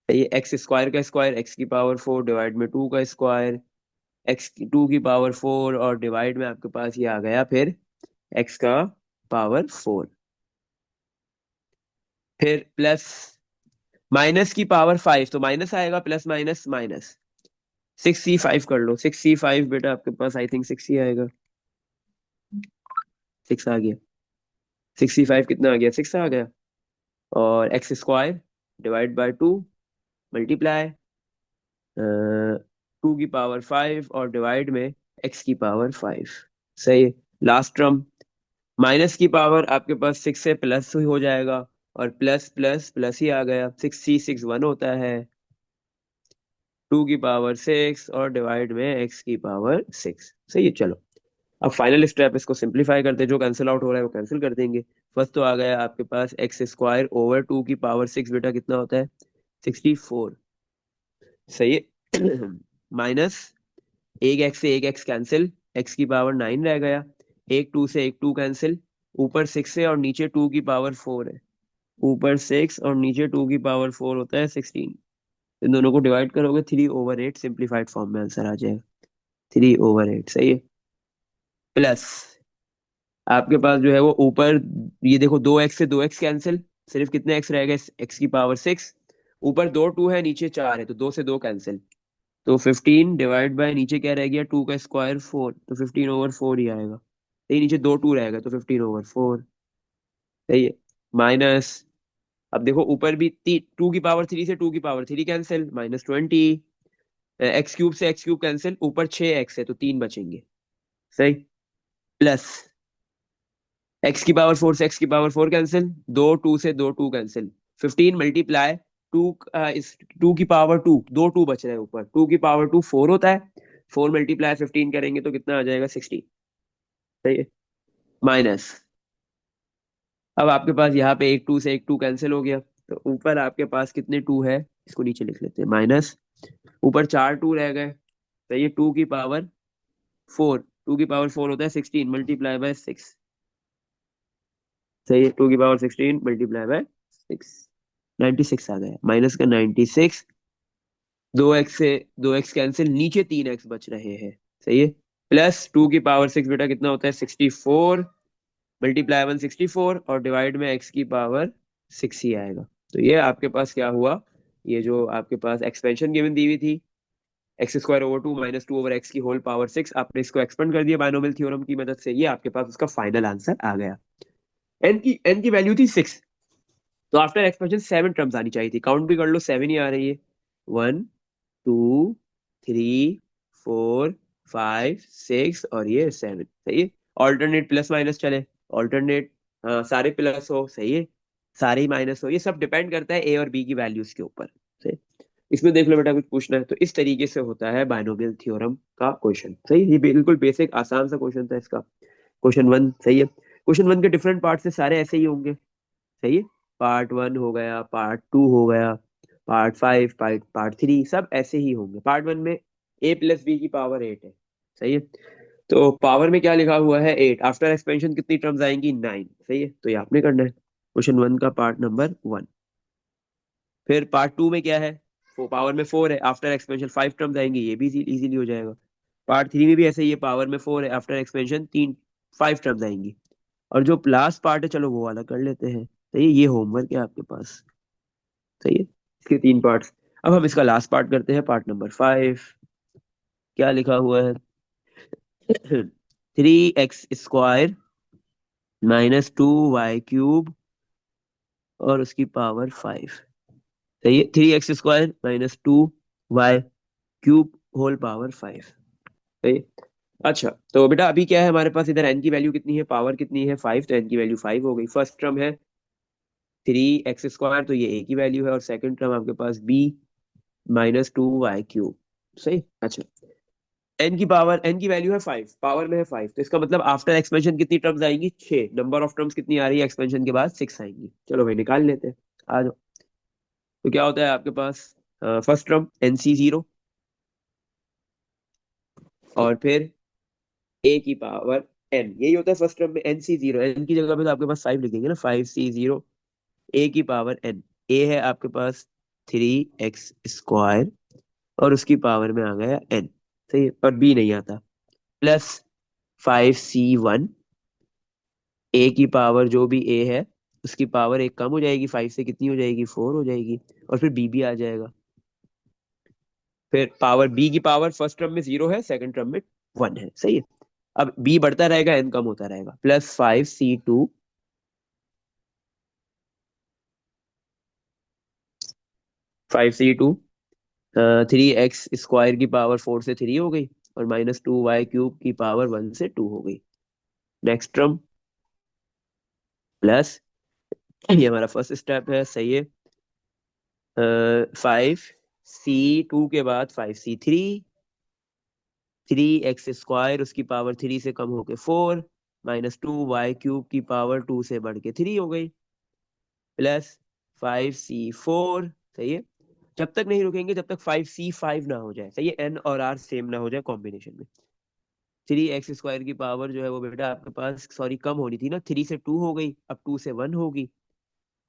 ये एक्स स्क्वायर का स्क्वायर, एक्स की पावर 4 डिवाइड में 2 का स्क्वायर, एक्स की 2 की पावर 4 और डिवाइड में आपके पास ये आ गया फिर एक्स का पावर 4। फिर प्लस माइनस की पावर 5, तो माइनस आएगा, प्लस माइनस माइनस। 6c5 कर लो, 6c5 बेटा आपके पास आई थिंक 6 ही आएगा। 6 आ गया। 6c5 कितना आ गया? 6 आ गया। और x square divide by 2 multiply 2 की पावर 5 और डिवाइड में एक्स की पावर 5, सही है। लास्ट टर्म माइनस की पावर आपके पास 6 से प्लस ही हो जाएगा, और प्लस प्लस प्लस ही आ गया। 6c6 1 होता है, 2 की पावर 6 और डिवाइड में एक्स की पावर 6, सही है। चलो, अब फाइनल स्टेप, इसको सिंपलीफाई करते हैं, जो कैंसिल आउट हो रहा है वो कैंसिल कर देंगे। फर्स्ट तो आ गया आपके पास एक्स स्क्वायर ओवर 2 की पावर 6 बेटा कितना होता है? 64, सही है। माइनस एक एक्स से एक एक्स कैंसिल, एक्स की पावर 9 रह गया। एक 2 से एक 2 कैंसिल, ऊपर 6 है और नीचे 2 की पावर 4 है। ऊपर 6 और नीचे 2 की पावर 4 होता है 16। इन दोनों को डिवाइड करोगे 3/8 सिंप्लीफाइड फॉर्म में आंसर आ जाएगा। 3/8, सही है। प्लस आपके पास जो है वो ऊपर, ये देखो, 2 एक्स से 2 एक्स कैंसिल, सिर्फ कितने एक्स रह गए? एक्स की पावर 6। ऊपर 2 2 है, नीचे 4 है, तो 2 से 2 कैंसिल, तो 15 डिवाइड बाय नीचे क्या रह गया? 2 का स्क्वायर 4, तो 15/4 ही आएगा। यही नीचे 2 2 रहेगा, तो 15/4, सही है। माइनस, अब देखो ऊपर भी 2 की पावर 3 से 2 की पावर 3 कैंसिल, -20। एक्स क्यूब से एक्स क्यूब कैंसिल, ऊपर 6 एक्स है तो 3 बचेंगे, सही। प्लस एक्स की पावर 4 से एक्स की पावर 4 कैंसिल, 2 2 से 2 2 कैंसिल, 15 मल्टीप्लाई 2, इस 2 की पावर 2, 2 2 बच रहे हैं ऊपर, 2 की पावर 2 4 होता है। 4 × 15 करेंगे तो कितना आ जाएगा? 60, सही है। माइनस, अब आपके पास यहाँ पे एक 2 से एक 2 कैंसिल हो गया, तो ऊपर आपके पास कितने 2 है? इसको नीचे लिख लेते हैं, माइनस, ऊपर 4 2 रह गए, तो ये 2 की पावर 4, 2 की पावर 4 होता है 16 मल्टीप्लाई बाय 6, सही है। 2 की पावर 16 मल्टीप्लाई बाय 6, 96 आ गया। माइनस का 96, 2 एक्स से 2 एक्स कैंसिल, नीचे 3 एक्स बच रहे हैं, सही है। प्लस 2 की पावर 6 बेटा कितना होता है? 64 मल्टीप्लाई 1 64 और डिवाइड में एक्स की पावर 6 ही आएगा। तो ये आपके पास क्या हुआ, ये जो आपके पास एक्सपेंशन गिवन दी हुई थी, x² over 2 - 2 over x की होल पावर 6, आपने इसको एक्सपेंड कर दिया बाइनोमियल थ्योरम की मदद से, ये आपके पास उसका फाइनल आंसर आ गया। n की वैल्यू थी 6, तो आफ्टर एक्सपेंशन 7 टर्म्स आनी चाहिए थी, काउंट भी कर लो 7 ही आ रही है। 1 2 3 4 5 6 और ये 7, सही है। ऑल्टरनेट प्लस माइनस चले, ऑल्टरनेट, हाँ सारे प्लस हो, सही है, सारे ही माइनस हो, ये सब डिपेंड करता है ए और बी की वैल्यूज के ऊपर, सही। इसमें देख लो बेटा, कुछ पूछना है तो इस तरीके से होता है बाइनोमियल थ्योरम का क्वेश्चन, सही। ये बिल्कुल बेसिक आसान सा क्वेश्चन था इसका, क्वेश्चन 1, सही है। क्वेश्चन 1 के डिफरेंट पार्ट से सारे ऐसे ही होंगे, सही है। पार्ट 1 हो गया, पार्ट 2 हो गया, पार्ट 5, पार्ट 3, सब ऐसे ही होंगे। पार्ट 1 में a + b की पावर 8 है, सही है। तो पावर में क्या लिखा हुआ है, 8, आफ्टर एक्सपेंशन कितनी टर्म्स आएंगी, 9, सही है। तो ये आपने करना है क्वेश्चन 1 का पार्ट नंबर 1। फिर पार्ट 2 में क्या है, वो पावर में 4 है, आफ्टर एक्सपेंशन 5 टर्म्स आएंगी, ये भी इजीली हो जाएगा। पार्ट 3 में भी ऐसे ही है, पावर में 4 है, आफ्टर एक्सपेंशन 5 टर्म्स आएंगी। और जो लास्ट पार्ट है, चलो वो वाला कर लेते हैं, सही है, ये होमवर्क है आपके पास, सही है, इसके 3 पार्ट्स। अब हम इसका लास्ट पार्ट करते हैं, पार्ट नंबर 5। क्या लिखा हुआ है, 3x² - 2y³ और उसकी पावर 5, सही है। 3x² - 2y³ होल पावर 5, सही है। अच्छा, तो बेटा अभी क्या है हमारे पास, इधर n की वैल्यू कितनी है, पावर कितनी है, 5, तो n की वैल्यू 5 हो गई। फर्स्ट टर्म है 3x², तो ये a की वैल्यू है, और सेकंड टर्म आपके पास b - 2y³, सही। अच्छा, n की वैल्यू है 5, पावर में है 5, तो इसका मतलब आफ्टर एक्सपेंशन कितनी टर्म्स आएंगी, 6, नंबर ऑफ टर्म्स कितनी आ रही है एक्सपेंशन के बाद, 6 आएंगी। चलो भाई निकाल लेते हैं, आ जाओ। तो क्या होता है आपके पास, फर्स्ट टर्म nc0, और फिर a की पावर n, यही होता है फर्स्ट टर्म में nc0, n की जगह पे तो आपके पास 5 लिख देंगे ना, 5c0, a की पावर n। a है आपके पास 3x² और उसकी पावर में आ गया n, सही है, और b नहीं आता, प्लस 5c1, ए की पावर जो भी ए है उसकी पावर एक कम हो जाएगी 5 से, कितनी हो जाएगी, 4 हो जाएगी, और फिर बी भी आ जाएगा। फिर पावर बी की पावर फर्स्ट टर्म में 0 है, सेकंड टर्म में 1 है, सही है। अब बी बढ़ता रहेगा, एन कम होता रहेगा, +5c2, 3x² की पावर 4 से 3 हो गई, और -2y³ की पावर 1 से 2 हो गई। नेक्स्ट टर्म प्लस, ये हमारा फर्स्ट स्टेप है, सही है। 5c2 के बाद 5c3, 3x² उसकी पावर 3 से कम होके 4, -2y³ की पावर 2 से बढ़ के 3 हो गई, +5c4, सही है। जब तक नहीं रुकेंगे जब तक 5c5 ना हो जाए, सही है, n और r सेम ना हो जाए कॉम्बिनेशन में। 3x² की पावर जो है वो बेटा आपके पास, सॉरी, कम होनी थी ना, 3 से 2 हो गई, अब 2 से 1 होगी,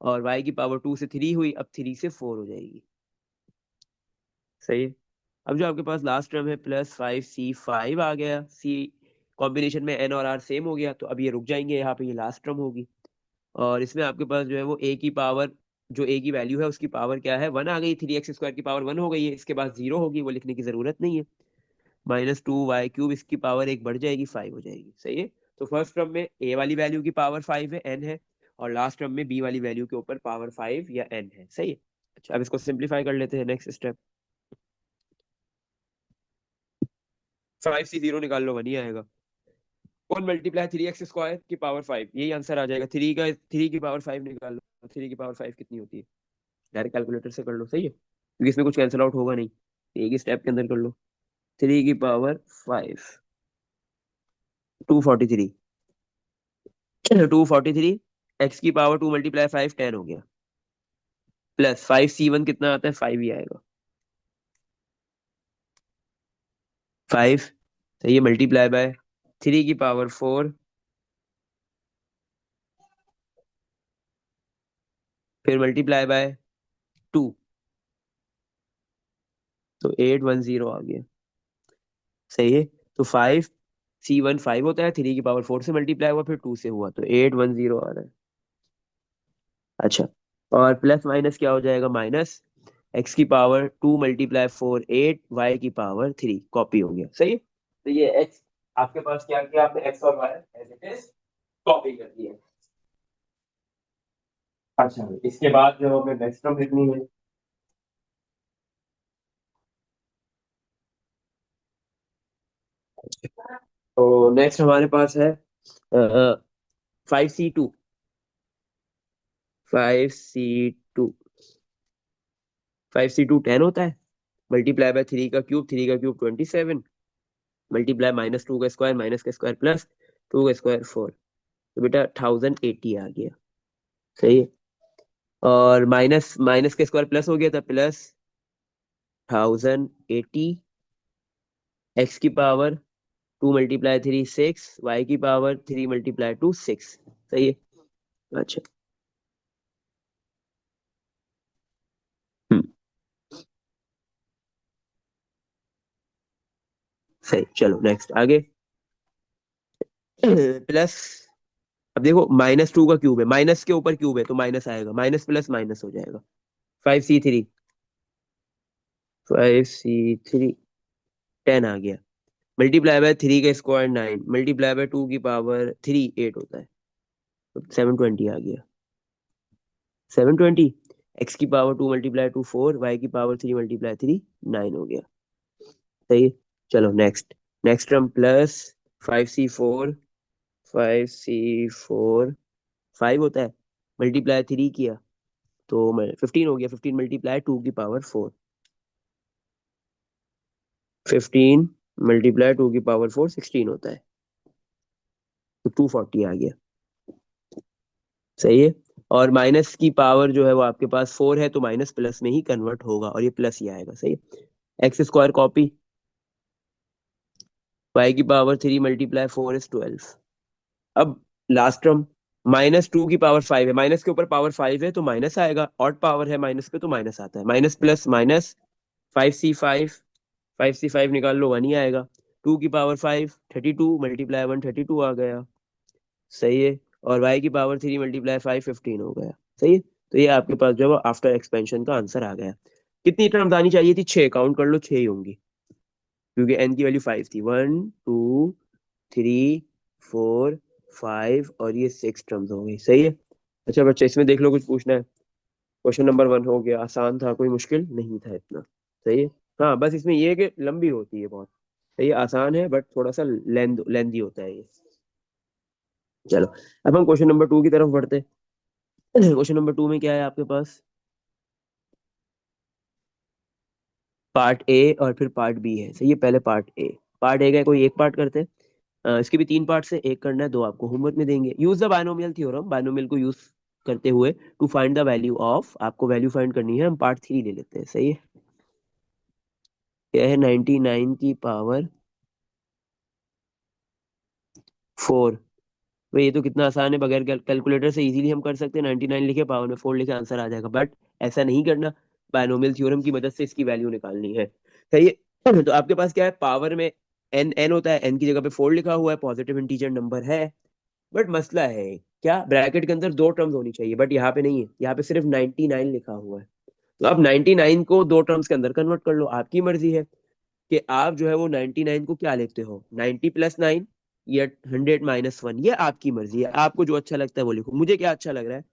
और y की पावर 2 से 3 हुई, अब 3 से 4 हो जाएगी, सही है। अब जो आपके पास लास्ट टर्म है, +5c5 आ गया, c कॉम्बिनेशन में n और r सेम हो गया, तो अब ये रुक जाएंगे यहाँ पे, ये लास्ट टर्म होगी। और इसमें आपके पास जो है वो a की पावर, जो a की वैल्यू है उसकी पावर क्या है, 1 आ गई, 3x² की पावर 1 हो गई है, इसके बाद 0 होगी, वो लिखने की जरूरत नहीं है। -2y³ इसकी पावर एक बढ़ जाएगी, 5 हो जाएगी, सही है। तो फर्स्ट टर्म में a वाली वैल्यू की पावर 5 है, n है, और लास्ट टर्म में b वाली वैल्यू के ऊपर पावर 5 या n है, सही है। अच्छा, अब इसको सिंप्लीफाई कर लेते हैं, नेक्स्ट स्टेप। 5c0 निकाल लो, 1 ही आएगा, और मल्टीप्लाई 3x² की पावर 5, यही आंसर आ जाएगा। 3 की पावर 5 निकाल लो, 3 की पावर 5 कितनी होती है, डायरेक्ट कैलकुलेटर से कर लो, सही है, क्योंकि इसमें कुछ कैंसिल आउट होगा नहीं, एक ही स्टेप के अंदर कर लो। 3 की पावर 5, 243, 243, x की पावर 2 × 5 10 हो गया, +5c1 कितना आता है, 5 ही आएगा, 5, तो ये मल्टीप्लाई बाय 3 की पावर 4, फिर मल्टीप्लाई बाय 2, तो 810 आ गया, सही है। तो 5c1 5 होता है, 3 की पावर 4 से मल्टीप्लाई हुआ, फिर 2 से हुआ, तो 810 आ रहा है। अच्छा, और प्लस माइनस क्या हो जाएगा, माइनस। एक्स की पावर 2 × 4 8, वाई की पावर 3, कॉपी हो गया, सही है। तो ये एक्स आपके पास क्या किया आपने, एक्स और Y as it is copy कर दिया। अच्छा, इसके बाद जो हमें नेक्स्ट टर्म लिखनी है, तो नेक्स्ट हमारे पास है 5c2। 5c2, 5c2 10 होता है, मल्टीप्लाई बाय 3 का क्यूब, 3 का क्यूब 27, मल्टीप्लाई -2 का स्क्वायर, -का स्क्वायर प्लस 2 का स्क्वायर 4। तो बेटा 1080 आ गया, सही है। और माइनस माइनस का स्क्वायर प्लस हो गया था, प्लस 1080, एक्स की पावर 2 × 3 6, वाई की पावर 3 × 2 6, सही है। अच्छा। हम्म, सही, चलो नेक्स्ट आगे। प्लस, अब देखो -2 का क्यूब है, माइनस के ऊपर क्यूब है तो माइनस आएगा, माइनस प्लस माइनस हो जाएगा। 5c3, 5c3 10 आ गया, मल्टीप्लाई बाय 3 का स्क्वायर 9, मल्टीप्लाई बाय 2 की पावर 3 8 होता है, तो 720 आ गया। 720, एक्स की पावर 2 × 2 4, वाई की पावर 3 × 3 9 हो गया, सही है। चलो next, next term plus 5c4, 5c4 5 होता है, मल्टीप्लाई 3 किया तो 15 हो गया, 15 × 2 की पावर 4, 15 × 2 की पावर 4 16 होता है, तो 240 आ गया, सही है। और माइनस की पावर जो है वो आपके पास 4 है, तो माइनस प्लस में ही कन्वर्ट होगा और ये प्लस ही आएगा, सही है। एक्स स्क्वायर कॉपी, वाई की पावर 3 × 4 = 12। अब लास्ट टर्म, -2 की पावर 5 है, माइनस के ऊपर पावर 5 है तो माइनस आएगा, ऑड पावर है माइनस पे तो माइनस आता है, minus plus minus. 5c5, 5c5 निकाल लो, 1 ही आएगा। 2 की पावर 5 32, मल्टीप्लाई 1 32 आ गया, सही है। और y की पावर 3 × 5 15 हो गया, सही है। तो ये आपके पास जो आफ्टर एक्सपेंशन का आंसर आ गया। कितनी टर्म्स आनी चाहिए थी, 6, काउंट कर लो 6 ही होंगी, क्योंकि n की वैल्यू 5 थी। 1 2 3 4 5 और ये 6 टर्म्स हो गई, सही है। अच्छा बच्चा, इसमें देख लो, कुछ पूछना है? क्वेश्चन नंबर 1 हो गया, आसान था, कोई मुश्किल नहीं था इतना, सही है। हाँ बस इसमें ये है कि लंबी होती है बहुत, सही है, आसान है बट थोड़ा सा लेंदी होता है ये। चलो, अब हम क्वेश्चन नंबर 2 की तरफ बढ़ते हैं। क्वेश्चन नंबर 2 में क्या है आपके पास, पार्ट ए और फिर पार्ट बी है, सही है। पहले पार्ट ए, पार्ट ए का कोई एक पार्ट करते हैं। इसके भी 3 पार्ट से एक करना है, 2 आपको होमवर्क में देंगे। Use the binomial theorem, binomial को यूज करते हुए to find the value of, आपको वैल्यू फाइंड करनी है। हम पार्ट 3 ले लेते हैं, सही है। क्या है, 99 की पावर 4। तो ये तो कितना आसान है, बगैर कैलकुलेटर से इजीली हम कर सकते हैं। 99 लिखे, पावर में 4 लिखे, आंसर आ जाएगा, बट ऐसा नहीं करना। बायनोमियल थ्योरम की मदद से इसकी वैल्यू निकालनी है, सही है। तो आपके पास क्या है, पावर में एन एन होता है, एन की जगह पे 4 लिखा हुआ है, पॉजिटिव इंटीजर नंबर है। बट मसला है क्या, ब्रैकेट के अंदर 2 टर्म्स होनी चाहिए, बट यहाँ पे नहीं है, यहाँ पे सिर्फ 99 लिखा हुआ है। तो आप 99 को 2 टर्म्स के अंदर कन्वर्ट कर लो, आपकी मर्जी है कि आप जो है वो 99 को क्या लिखते हो, 90 + 9 या 100 - 1, ये आपकी मर्जी है, आपको जो अच्छा लगता है वो लिखो। मुझे क्या अच्छा लग रहा है,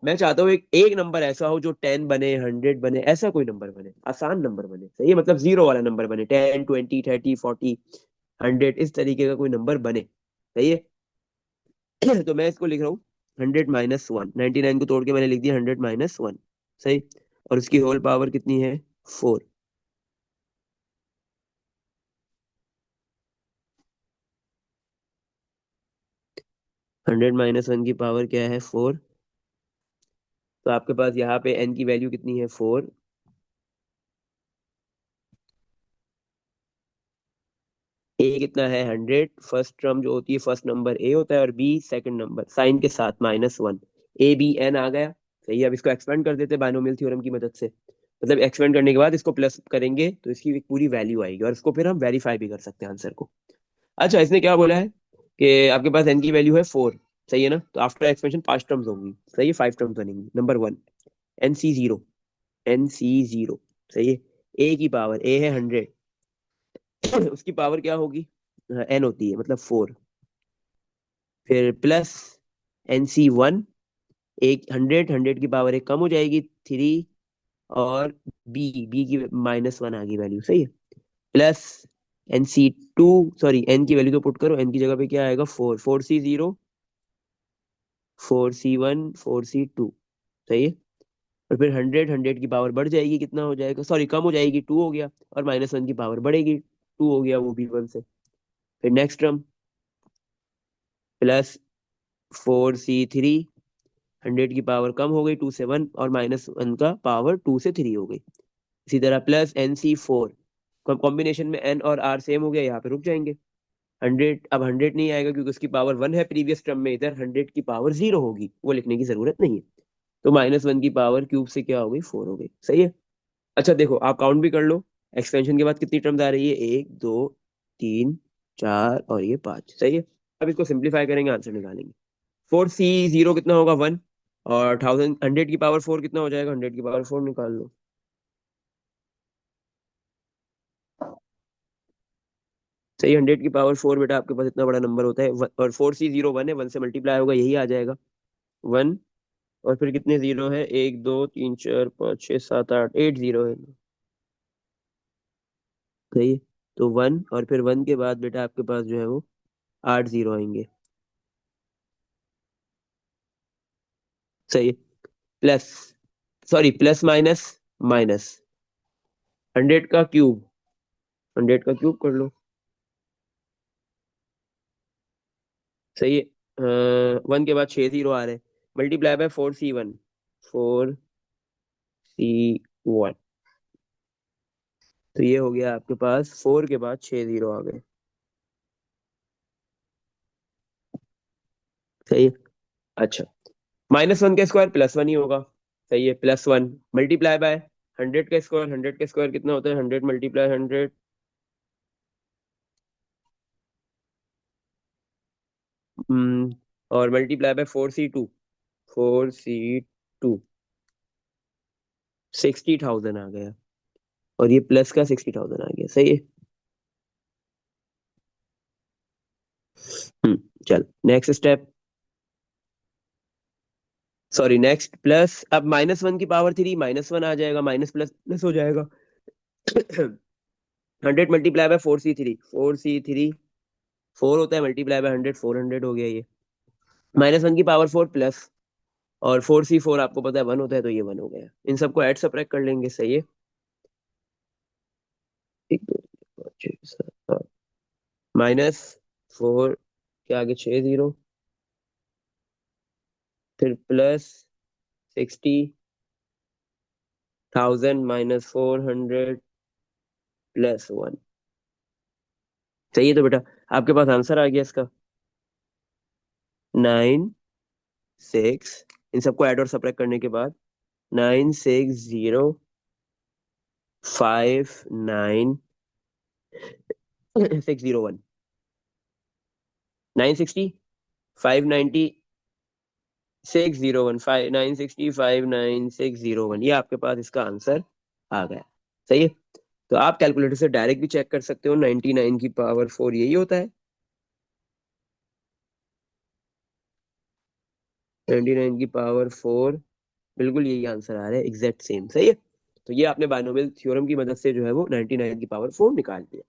मैं चाहता हूँ एक एक नंबर ऐसा हो जो 10 बने, 100 बने, ऐसा कोई नंबर बने, आसान नंबर बने, सही है, मतलब जीरो वाला नंबर बने, 10 20 30 40 100, इस तरीके का कोई नंबर बने, सही है। तो मैं इसको लिख रहा हूँ 100 - 1, 99 को तोड़ के मैंने लिख दिया 100 - 1, सही। और उसकी होल पावर कितनी है, 4। 100 - 1 की पावर क्या है, 4। तो आपके पास यहाँ पे n की वैल्यू कितनी है, 4। ए कितना है, 100। फर्स्ट टर्म जो होती है, फर्स्ट नंबर ए होता है, और बी सेकंड नंबर साइन के साथ -1, ABN आ गया, सही है। अब इसको एक्सपेंड कर देते हैं बायनोमियल थ्योरम की मदद से, मतलब एक्सपेंड करने के बाद इसको प्लस करेंगे तो इसकी एक पूरी वैल्यू आएगी, और इसको फिर हम वेरीफाई भी कर सकते हैं आंसर को। अच्छा, इसने क्या बोला है कि आपके पास n की वैल्यू है 4, सही है ना। तो आफ्टर एक्सपेंशन 5 टर्म्स होंगी, सही है, 5 टर्म्स बनेंगी। नंबर 1, NC0, NC0, सही है। ए की पावर, ए है 100, उसकी पावर क्या होगी? N होती है, मतलब 4। फिर प्लस NC1, एक 100 की पावर एक कम हो जाएगी, 3। और बी की -1 आ गई वैल्यू, सही है। प्लस NC2, सॉरी एन की वैल्यू तो पुट करो, एन की जगह पे क्या आएगा? 4, 4C0, 4C1, 4C2, सही है। और फिर 100 की पावर बढ़ जाएगी, कितना हो जाएगा? सॉरी कम हो जाएगी, 2 हो गया। और -1 की पावर बढ़ेगी, 2 हो गया, वो भी 1 से। फिर नेक्स्ट टर्म, प्लस 4C3, 100 की पावर कम हो गई, 2 से 1, और -1 का पावर 2 से 3 हो गई। इसी तरह प्लस NC4, कॉम्बिनेशन में N और R सेम हो गया, यहाँ पे रुक जाएंगे। 100, अब 100 नहीं आएगा क्योंकि उसकी पावर 1 है प्रीवियस टर्म में, इधर 100 की पावर 0 होगी, वो लिखने की जरूरत नहीं है। तो -1 की पावर क्यूब से क्या हो गई? 4 हो गई, सही है। अच्छा देखो, आप काउंट भी कर लो, एक्सपेंशन के बाद कितनी टर्म्स आ रही है? 1, 2, 3, 4 और ये 5, सही है। अब इसको सिंप्लीफाई करेंगे, आंसर निकालेंगे। 4C0 कितना होगा? 1। और 100 की पावर 4 कितना हो जाएगा? 100 की पावर 4 निकाल लो। सही, 100 की पावर 4 बेटा आपके पास इतना बड़ा नंबर होता है। और 4C0 1 है, 1 से मल्टीप्लाई होगा, यही आ जाएगा 1। और फिर कितने जीरो है? 1, 2, 3, 4, 5, 6, 7, 8, 8 जीरो है, सही है। तो 1, और फिर 1 के बाद बेटा आपके पास जो है वो 8 जीरो आएंगे, सही है। Plus, sorry plus minus minus, 100 का क्यूब, 100 का क्यूब कर लो, सही है। 1 के बाद 6 जीरो आ रहे हैं, मल्टीप्लाई बाय 4C1, 4C1। तो ये हो गया आपके पास, 4 के बाद 6 जीरो आ गए, सही है। अच्छा, -1 का स्क्वायर +1 ही होगा, सही है। +1 मल्टीप्लाई बाय 100 का स्क्वायर, 100 का स्क्वायर कितना होता है? 100 मल्टीप्लाई 100, और मल्टीप्लाई बाय 4C2, 4C2, 60,000 आ गया। और ये प्लस का 60,000 आ गया, सही है। हम्म चल next step, sorry next plus, अब -1 की पावर 3, -1 आ जाएगा, माइनस प्लस प्लस हो जाएगा। 100 मल्टीप्लाई बाय 4C3, 4C3, 4 होता है, मल्टीप्लाई बाय 100, 400 हो गया ये। -1 की पावर 4 प्लस, और 4C4 आपको पता है 1 होता है, तो ये 1 हो गया। इन सबको ऐड सब्ट्रैक्ट कर लेंगे, सही है। 1, 2, 3, 4, 6, 7, 8, -4 के आगे 6 जीरो, फिर प्लस 60,000 -400 +1, सही है। तो बेटा आपके पास आंसर आ गया इसका, 9, 6, इन सबको ऐड और सब्ट्रैक्ट करने के बाद 960,59601, 960,596,01, 960,596,01, ये आपके पास इसका आंसर आ गया, सही है। तो आप कैलकुलेटर से डायरेक्ट भी चेक कर सकते हो, 99 की पावर 4 यही होता है, 99 की पावर 4, बिल्कुल यही आंसर आ रहा है, एग्जैक्ट सेम, सही है। तो ये आपने बाइनोमियल थ्योरम की मदद से जो है वो 99 की पावर 4 निकाल दिया।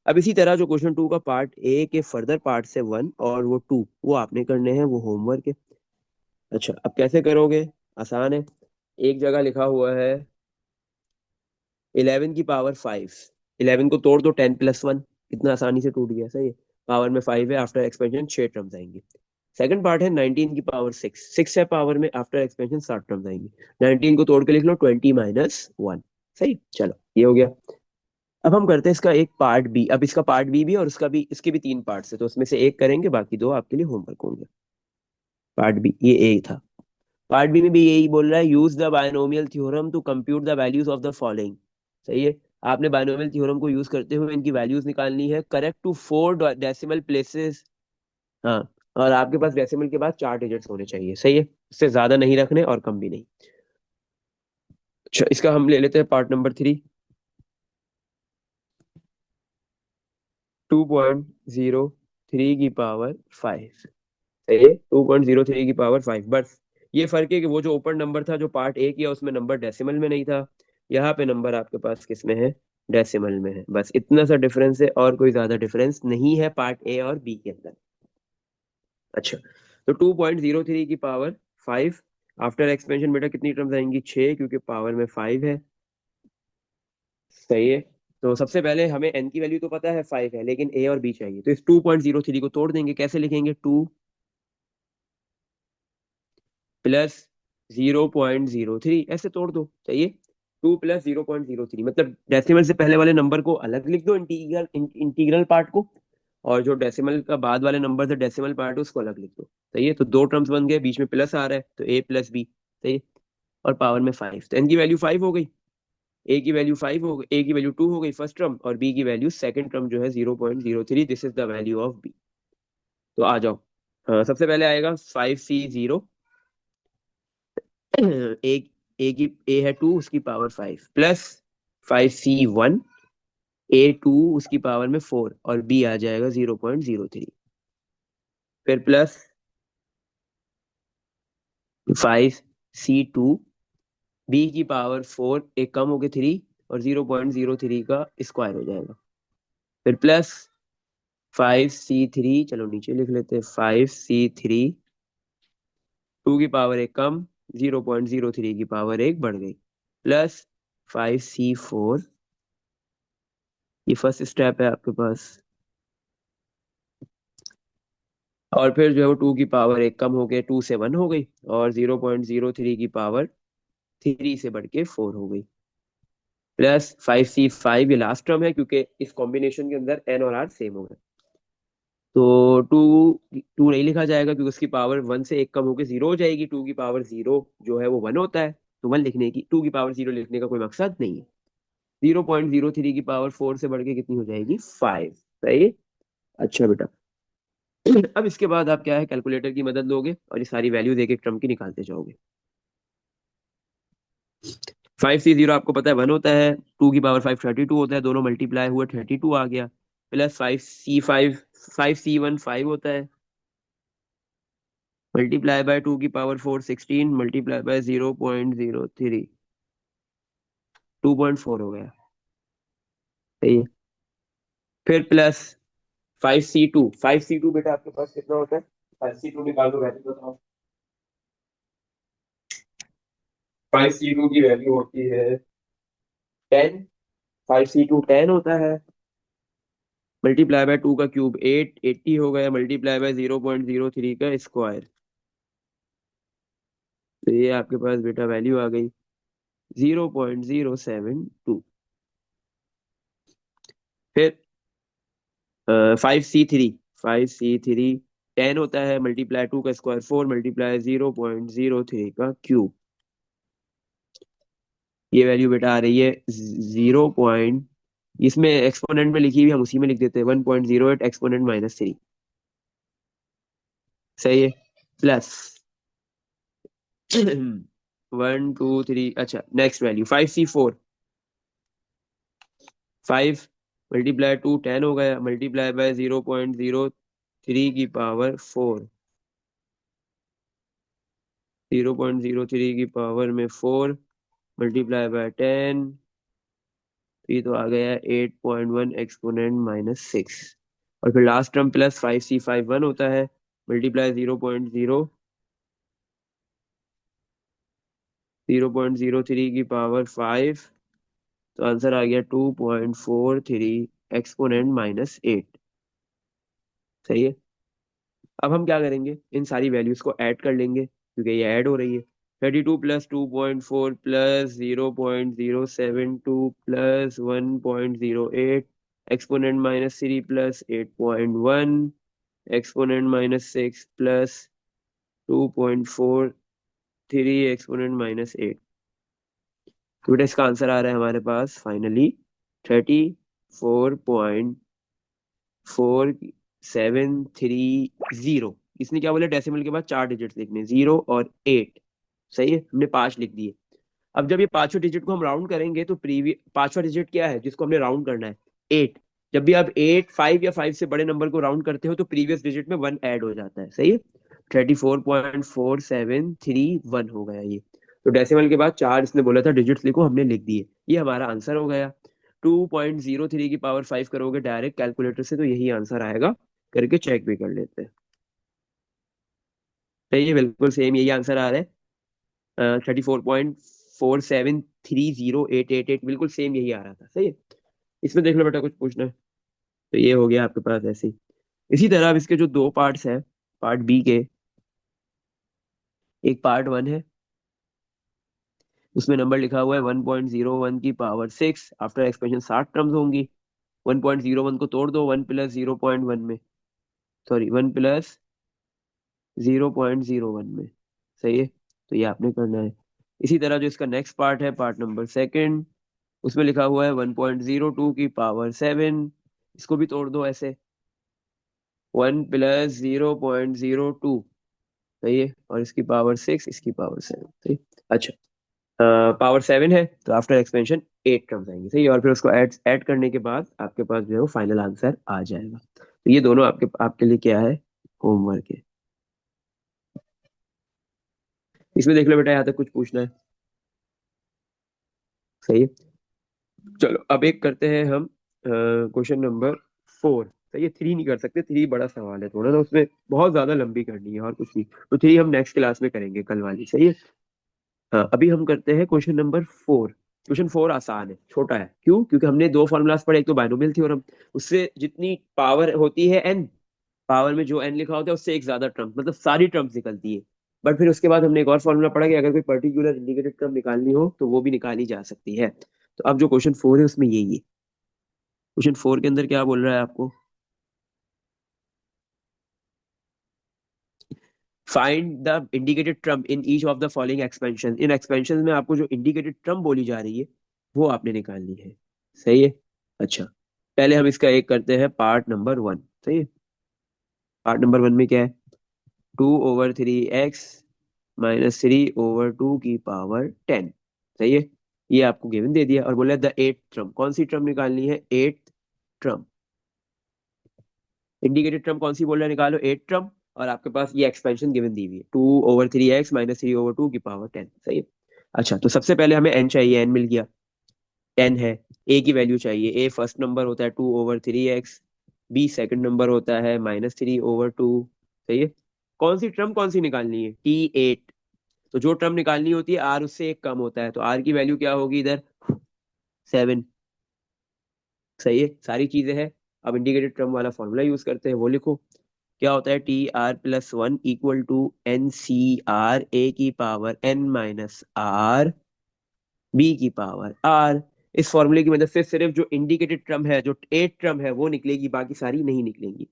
अब इसी तरह जो क्वेश्चन 2 का पार्ट ए के फर्दर पार्ट से 1 और वो 2 वो आपने करने हैं, वो होमवर्क है। अच्छा, अब कैसे करोगे? आसान है। एक जगह लिखा हुआ है 11 की पावर 5, 11 को तोड़ दो, 10 + 1, कितना आसानी से टूट गया, सही है। पावर में 5 है, आफ्टर एक्सपेंशन 6 टर्म्स आएंगी। सेकंड पार्ट है 19 की पावर 6, 6 है पावर में, आफ्टर एक्सपेंशन 7 टर्म्स आएंगी। 19 को तोड़ के लिख लो, 20 - 1, सही। चलो ये हो गया। अब हम करते हैं इसका एक पार्ट बी, अब इसका पार्ट बी भी और उसका भी, इसके भी 3 पार्ट्स है, तो उसमें से एक करेंगे, बाकी 2 आपके लिए होमवर्क होंगे। पार्ट बी, ये ए था। पार्ट बी में भी यही बोल रहा है, use the binomial theorem to compute the values of the following, सही है। आपने बायनोमियल थ्योरम को यूज करते हुए इनकी वैल्यूज निकालनी है, करेक्ट टू 4 डेसिमल प्लेसेस। हाँ, और आपके पास डेसिमल के बाद 4 डिजिट्स होने चाहिए, सही है। इससे ज्यादा नहीं रखने और कम भी नहीं। अच्छा, इसका हम ले लेते हैं पार्ट नंबर 3। 2.03 की पावर 5। सही है, 2.03 की पावर 5। बस ये फर्क है कि वो जो ओपन नंबर था जो पार्ट ए किया उसमें नंबर डेसिमल में नहीं था, यहाँ पे नंबर आपके पास किस में है, डेसिमल में है। बस इतना सा डिफरेंस है, और कोई ज्यादा डिफरेंस नहीं है पार्ट ए और बी के अंदर। अच्छा, तो 2.03 की पावर 5 आफ्टर एक्सपेंशन बेटा कितनी टर्म्स आएंगी, 6, क्योंकि पावर में 5 है। सही है। तो सबसे पहले हमें एन की वैल्यू तो पता है 5 है, लेकिन ए और बी चाहिए, तो इस 2.03 को तोड़ देंगे। कैसे लिखेंगे, 2 + 0.03 ऐसे तोड़ दो, चाहिए। 2 + 0.03 मतलब डेसिमल से पहले वाले नंबर को अलग लिख दो, इंटीग्रल इंटीग्रल पार्ट को, और जो डेसिमल का बाद वाले नंबर से डेसिमल पार्ट है उसको अलग लिख दो। सही है, तो दो टर्म्स बन गए, बीच में प्लस आ रहा है, तो a + b। सही है, और पावर में 5, तो एन की वैल्यू 5 हो गई, ए की वैल्यू 5 हो गई, ए की वैल्यू 2 हो गई फर्स्ट टर्म, और बी की वैल्यू सेकंड टर्म जो है 0.03। This is the value of B. तो आ जाओ। हाँ, सबसे पहले आएगा 5c0। एक, ए की ए है 2, उसकी पावर 5, प्लस 5c1, A2 उसकी पावर में 4, और बी आ जाएगा 0.03। फिर प्लस 5c2, बी की पावर 4, एक कम होके 3, और 0.03 का स्क्वायर हो जाएगा। फिर प्लस 5c3, चलो नीचे लिख लेते हैं, 5c3, 2 की पावर एक कम, 0.03 की पावर एक बढ़ गई, प्लस 5c4, ये फर्स्ट स्टेप है आपके पास। और फिर जो है वो 2 की पावर एक कम हो गई, 2 से 1 हो गई, और 0.03 की पावर 3 से बढ़ के 4 हो गई, प्लस 5c5, ये लास्ट टर्म है क्योंकि इस कॉम्बिनेशन के अंदर एन और आर सेम हो गए। तो टू टू नहीं लिखा जाएगा क्योंकि उसकी पावर 1 से एक कम होकर 0 हो जाएगी। 2 की पावर 0 जो है वो 1 होता है, तो 1 लिखने की, 2 की पावर 0 लिखने का कोई मकसद नहीं है। 0.03 की पावर 4 से बढ़ के कितनी हो जाएगी, 5। सही है। अच्छा बेटा, अब इसके बाद आप क्या है, कैलकुलेटर की मदद लोगे और ये सारी वैल्यूज एक एक टर्म की निकालते जाओगे। 5c0 आपको पता है 1 होता है, 2 की पावर 5 32 होता है, दोनों मल्टीप्लाई हुए 32 आ गया, प्लस 5c5, 5c1 5 होता है, मल्टीप्लाई बाय 2 की पावर 4 16, मल्टीप्लाई बाय 0.03, 2.4 हो गया। सही है। फिर प्लस 5c2, 5c2 बेटा आपके पास कितना होता है, 5c2 निकाल दो, वैल्यू बताओ। 5c2 की वैल्यू होती है 10। 5c2 10 होता है, मल्टीप्लाई बाय 2 का क्यूब 8, 80 हो गया, मल्टीप्लाई बाय 0.03 का स्क्वायर, तो ये आपके पास बेटा वैल्यू आ गई 0.072। फिर 5c3, 5c3 10 होता है, मल्टीप्लाई 2 का स्क्वायर 4, मल्टीप्लाई 0.03 का क्यूब, ये वैल्यू बेटा आ रही है 0. इसमें एक्सपोनेंट में लिखी हुई हम उसी में लिख देते हैं, 1.08 एक्सपोनेंट -3। सही है, प्लस 1 2 3। अच्छा, नेक्स्ट वैल्यू 5c4, 5 मल्टीप्लाई 2 10 हो गया, मल्टीप्लाई बाय 0.03 की पावर 4, 0.03 की पावर में 4, मल्टीप्लाई बाय 10, तो ये तो आ गया 8.1 एक्सपोनेंट -6। और फिर लास्ट टर्म प्लस 5c5 1 होता है, मल्टीप्लाई 0.03 की पावर 5, तो आंसर आ गया 2.43 एक्सपोनेंट -8। सही है। अब हम क्या करेंगे, इन सारी वैल्यूज को ऐड कर लेंगे क्योंकि ये ऐड हो रही है। 32 + 2.4 + 0.072 + 1.08 एक्सपोनेंट -3 + 8.1 एक्सपोनेंट -6 + 2.43 एक्सपोनेंट -8। तो बेटा इसका आंसर आ रहा है हमारे पास फाइनली 34.4730। इसने क्या बोला, डेसिमल के बाद 4 डिजिट्स लिखने, 0 और 8। सही है, हमने 5 लिख दिए। अब जब ये पांचों डिजिट को हम राउंड करेंगे तो प्रीवियस पांचवा डिजिट क्या है जिसको हमने राउंड करना है? 8। जब भी आप 8, 5 या 5 से बड़े नंबर को राउंड करते हो तो प्रीवियस डिजिट में 1 ऐड हो जाता है, सही है। 34.473 1 हो गया ये। तो डेसिमल के बाद चार इसने बोला था डिजिट्स लिखो, हमने लिख दिए, ये हमारा आंसर हो गया। 2.03 की पावर 5 करोगे डायरेक्ट कैलकुलेटर से तो यही आंसर आएगा, करके चेक भी कर लेते हैं। सही है, बिल्कुल सेम यही आंसर आ रहा है। 34.4730 888, बिल्कुल सेम यही आ रहा था, सही है। इसमें देख लो बेटा, कुछ पूछना है तो ये हो गया आपके पास ऐसे ही। इसी तरह अब इसके जो दो पार्ट्स हैं, पार्ट बी के, एक पार्ट वन है, उसमें नंबर लिखा हुआ है 1.01 की पावर 6, आफ्टर एक्सपेंशन 60 टर्म्स होंगी। 1.01 को तोड़ दो 1 + 0.1 में, सॉरी 1 + 0.01 में, सही है। तो ये आपने करना है। इसी तरह जो इसका नेक्स्ट पार्ट है, पार्ट नंबर सेकंड, उसमें लिखा हुआ है 1.02 की पावर 7, इसको भी तोड़ दो ऐसे, 1 + 0.02, सही है, और इसकी पावर 6, इसकी पावर 7, सही। अच्छा, पावर 7 है तो आफ्टर एक्सपेंशन 8 टर्म्स आएंगे, सही है, और फिर उसको ऐड ऐड करने के बाद आपके पास जो है वो फाइनल आंसर आ जाएगा। तो ये दोनों आपके आपके लिए क्या है, होमवर्क है। इसमें देख लो बेटा, यहाँ तक कुछ पूछना है? सही है। चलो अब एक करते हैं हम क्वेश्चन नंबर 4। सही है, 3 नहीं कर सकते, 3 बड़ा सवाल है थोड़ा ना, उसमें बहुत ज्यादा लंबी करनी है और कुछ नहीं, तो 3 हम नेक्स्ट क्लास में करेंगे, कल वाली, सही है। हाँ, अभी हम करते हैं क्वेश्चन नंबर 4। क्वेश्चन 4 आसान है, छोटा है, क्यों? क्योंकि हमने दो फॉर्मूलाज पढ़े, एक तो बाइनोमियल थ्योरम, उससे जितनी पावर होती है n, पावर में जो n लिखा होता है उससे एक ज्यादा टर्म, मतलब सारी टर्म्स निकलती है। बट फिर उसके बाद हमने एक और फॉर्मूला पढ़ा कि अगर कोई पर्टिकुलर इंडिकेटेड टर्म निकालनी हो तो वो भी निकाली जा सकती है। तो अब जो क्वेश्चन 4 है उसमें यही है। क्वेश्चन 4 के अंदर क्या बोल रहा है आपको? Find the indicated term in each of the following expansion. इन एक्सपेंशन में आपको जो इंडिकेटेड ट्रम बोली जा रही है वो आपने निकालनी है, सही है। अच्छा, पहले हम इसका एक करते हैं पार्ट नंबर 1, सही है। पार्ट नंबर 1 में क्या है? 2/3 x -3/2 की पावर 10, सही है। ये आपको गिवन दे दिया और बोला द एट ट्रम, कौन सी ट्रम निकालनी है? Eight term. इंडिकेटेड ट्रम कौन सी बोल रहा है, निकालो 8 ट्रम। और आपके पास ये एक्सपेंशन गिवन दी हुई है, 2/3 x -3/2 की पावर 10, सही है। अच्छा, तो सबसे पहले हमें n चाहिए, n मिल गया, 10 है। a की वैल्यू चाहिए, a फर्स्ट नंबर होता है 2/3 x, b सेकंड नंबर होता है -3/2, सही है। कौन सी ट्रम कौन सी निकालनी है? t8। तो जो ट्रम निकालनी होती है r उससे एक कम होता है, तो r की वैल्यू क्या होगी इधर? 7, सही है, सारी चीजें हैं। अब इंडिकेटेड ट्रम वाला फॉर्मूला यूज करते हैं, वो लिखो। क्या होता है? TR+1 = NCR, A की पावर n - r, B की पावर r। इस फॉर्मूले की मदद से सिर्फ जो इंडिकेटेड ट्रम है, जो 8 ट्रम है, वो निकलेगी, बाकी सारी नहीं निकलेंगी।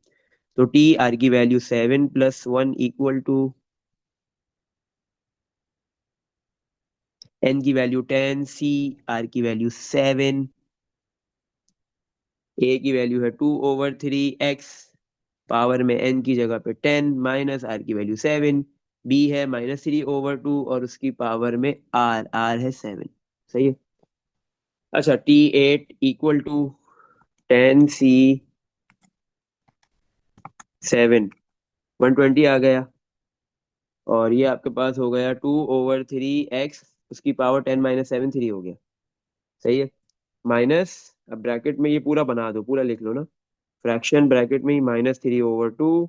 तो TR की वैल्यू 7+1 = n की वैल्यू 10, CR की वैल्यू 7, A की वैल्यू है 2/3 x, पावर में n की जगह पे 10, माइनस r की वैल्यू 7, b है -3/2 और उसकी पावर में r है 7, सही है। अच्छा, T8 = 10 C 7, 120 आ गया। और ये आपके पास हो गया 2/3 x, उसकी पावर 10 -7, 3 हो गया, सही है। माइनस, अब ब्रैकेट में ये पूरा बना दो, पूरा लिख लो ना, फ्रैक्शन ब्रैकेट में ही -3/2,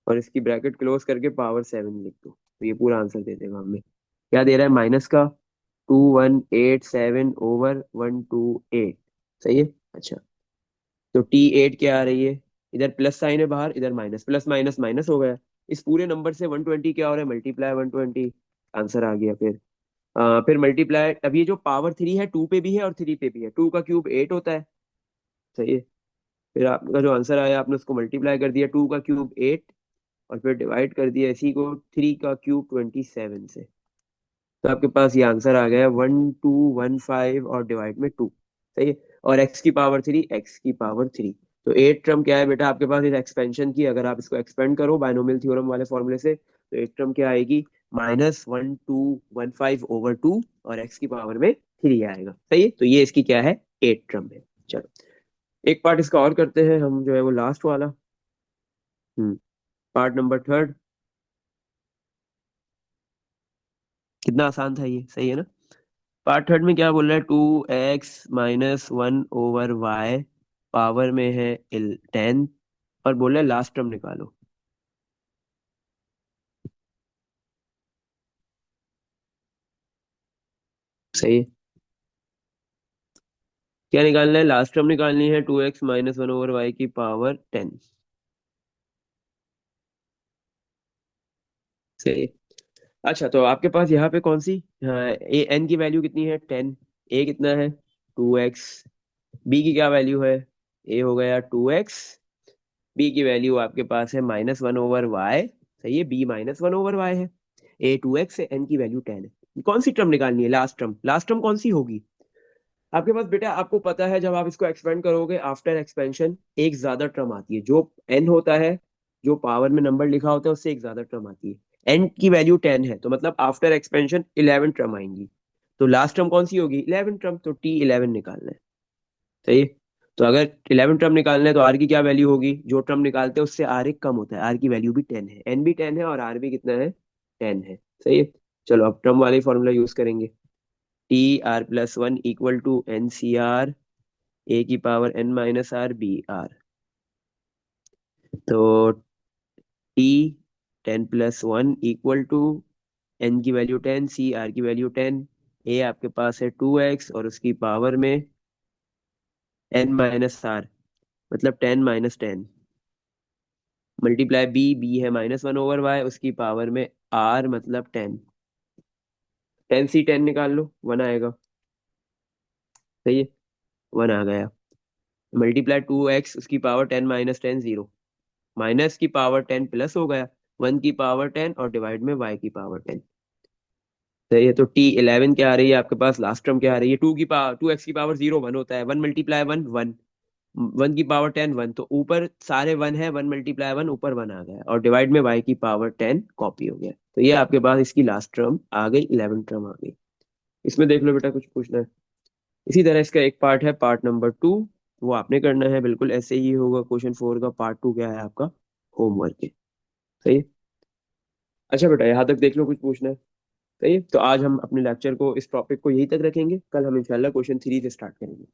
और इसकी ब्रैकेट क्लोज करके पावर 7 लिख दो, तो ये पूरा आंसर दे देगा हमें। क्या दे रहा है? माइनस का 2187/128, सही है। अच्छा, तो T8 क्या आ रही है? इधर प्लस साइन है बाहर, इधर माइनस, प्लस माइनस माइनस हो गया। इस पूरे नंबर से 120 क्या हो रहा है? मल्टीप्लाई 120, आंसर आ गया। फिर मल्टीप्लाई, अब ये जो पावर 3 है, 2 पे भी है और 3 पे भी है, 2 का क्यूब 8 होता है, सही है। फिर आपका जो आंसर आया, आपने उसको मल्टीप्लाई कर दिया, 2 का क्यूब 8, और फिर डिवाइड कर दिया इसी को 3 का क्यूब 27 से। तो आपके पास ये आंसर आ गया 1215 और डिवाइड में 2, सही है। और x की पावर 3। तो 8 ट्रम क्या है बेटा आपके पास इस एक्सपेंशन की? अगर आप इसको एक्सपेंड करो बाइनोमियल थ्योरम वाले फॉर्मूले से, तो 8 ट्रम क्या आएगी? -1215/2 और x की पावर में 3 आएगा। सही है, तो ये इसकी क्या है, 8 टर्म है। चलो एक पार्ट इसका और करते हैं हम, जो है वो लास्ट वाला। Part number third. कितना आसान था ये, सही है ना। पार्ट थर्ड में क्या बोल रहा है, 2x - 1/y पावर में है 10 और बोल रहा है लास्ट टर्म निकालो। सही है, क्या निकालना है, लास्ट टर्म निकालनी है, 2x - 1/y की पावर 10। सही है। अच्छा तो आपके पास यहाँ पे कौन सी, हाँ, ए एन की वैल्यू कितनी है, 10। ए कितना है, 2x। बी की क्या वैल्यू है, ए हो गया 2x। बी की वैल्यू आपके पास है -1/y। सही है, बी -1/y है। ए 2x है, एन की वैल्यू 10 है। कौन सी टर्म निकालनी है, लास्ट टर्म। लास्ट टर्म कौन सी होगी आपके पास बेटा, आपको पता है जब आप इसको एक्सपेंड करोगे आफ्टर एक्सपेंशन एक ज्यादा टर्म आती है, जो एन होता है, जो पावर में नंबर लिखा होता है उससे एक ज्यादा टर्म आती है। एन की वैल्यू 10 है, तो मतलब आफ्टर एक्सपेंशन 11 टर्म आएंगी। तो लास्ट टर्म कौन सी होगी, 11 टर्म, तो T11 निकालना है। सही है। तो अगर 11 टर्म निकालना है तो आर की क्या वैल्यू होगी, जो टर्म निकालते हैं उससे आर एक कम होता है, आर की वैल्यू भी 10 है, एन भी 10 है और आर भी कितना है, 10 है। सही है। चलो अब टर्म वाले फॉर्मूला यूज करेंगे। TR+1 = NCR ए की पावर N - R BR। तो T10+1 = N की वैल्यू 10, CR की वैल्यू 10। ए आपके पास है 2x और उसकी पावर में N - R, मतलब 10 - 10 मल्टीप्लाई बी है -1/y, उसकी पावर में R मतलब 10। 10 से 10 निकाल लो, 1 आएगा। सही है, 1 आ गया। मल्टीप्लाई 2x, उसकी पावर 10 - 10 0, माइनस की पावर 10 प्लस हो गया, 1 की पावर 10 और डिवाइड में y की पावर 10। सही है, तो T11 क्या आ रही है आपके पास, लास्ट टर्म क्या आ रही है, 2x की पावर 0 1 होता है, 1 × 1 1, 1 की पावर 10 1, तो ऊपर सारे 1 है, 1 × 1 ऊपर 1 आ गया और डिवाइड में y की पावर 10 कॉपी हो गया। तो ये आपके पास इसकी लास्ट टर्म आ गई, 11 टर्म आ गई। इसमें देख लो बेटा, कुछ पूछना है। इसी तरह इसका एक पार्ट है, पार्ट नंबर 2, वो आपने करना है, बिल्कुल ऐसे ही होगा। क्वेश्चन 4 का पार्ट 2 क्या है आपका, होमवर्क है। सही है। अच्छा बेटा यहाँ तक देख लो, कुछ पूछना है। सही है, तो आज हम अपने लेक्चर को, इस टॉपिक को यहीं तक रखेंगे, कल हम इंशाल्लाह क्वेश्चन 3 से स्टार्ट करेंगे।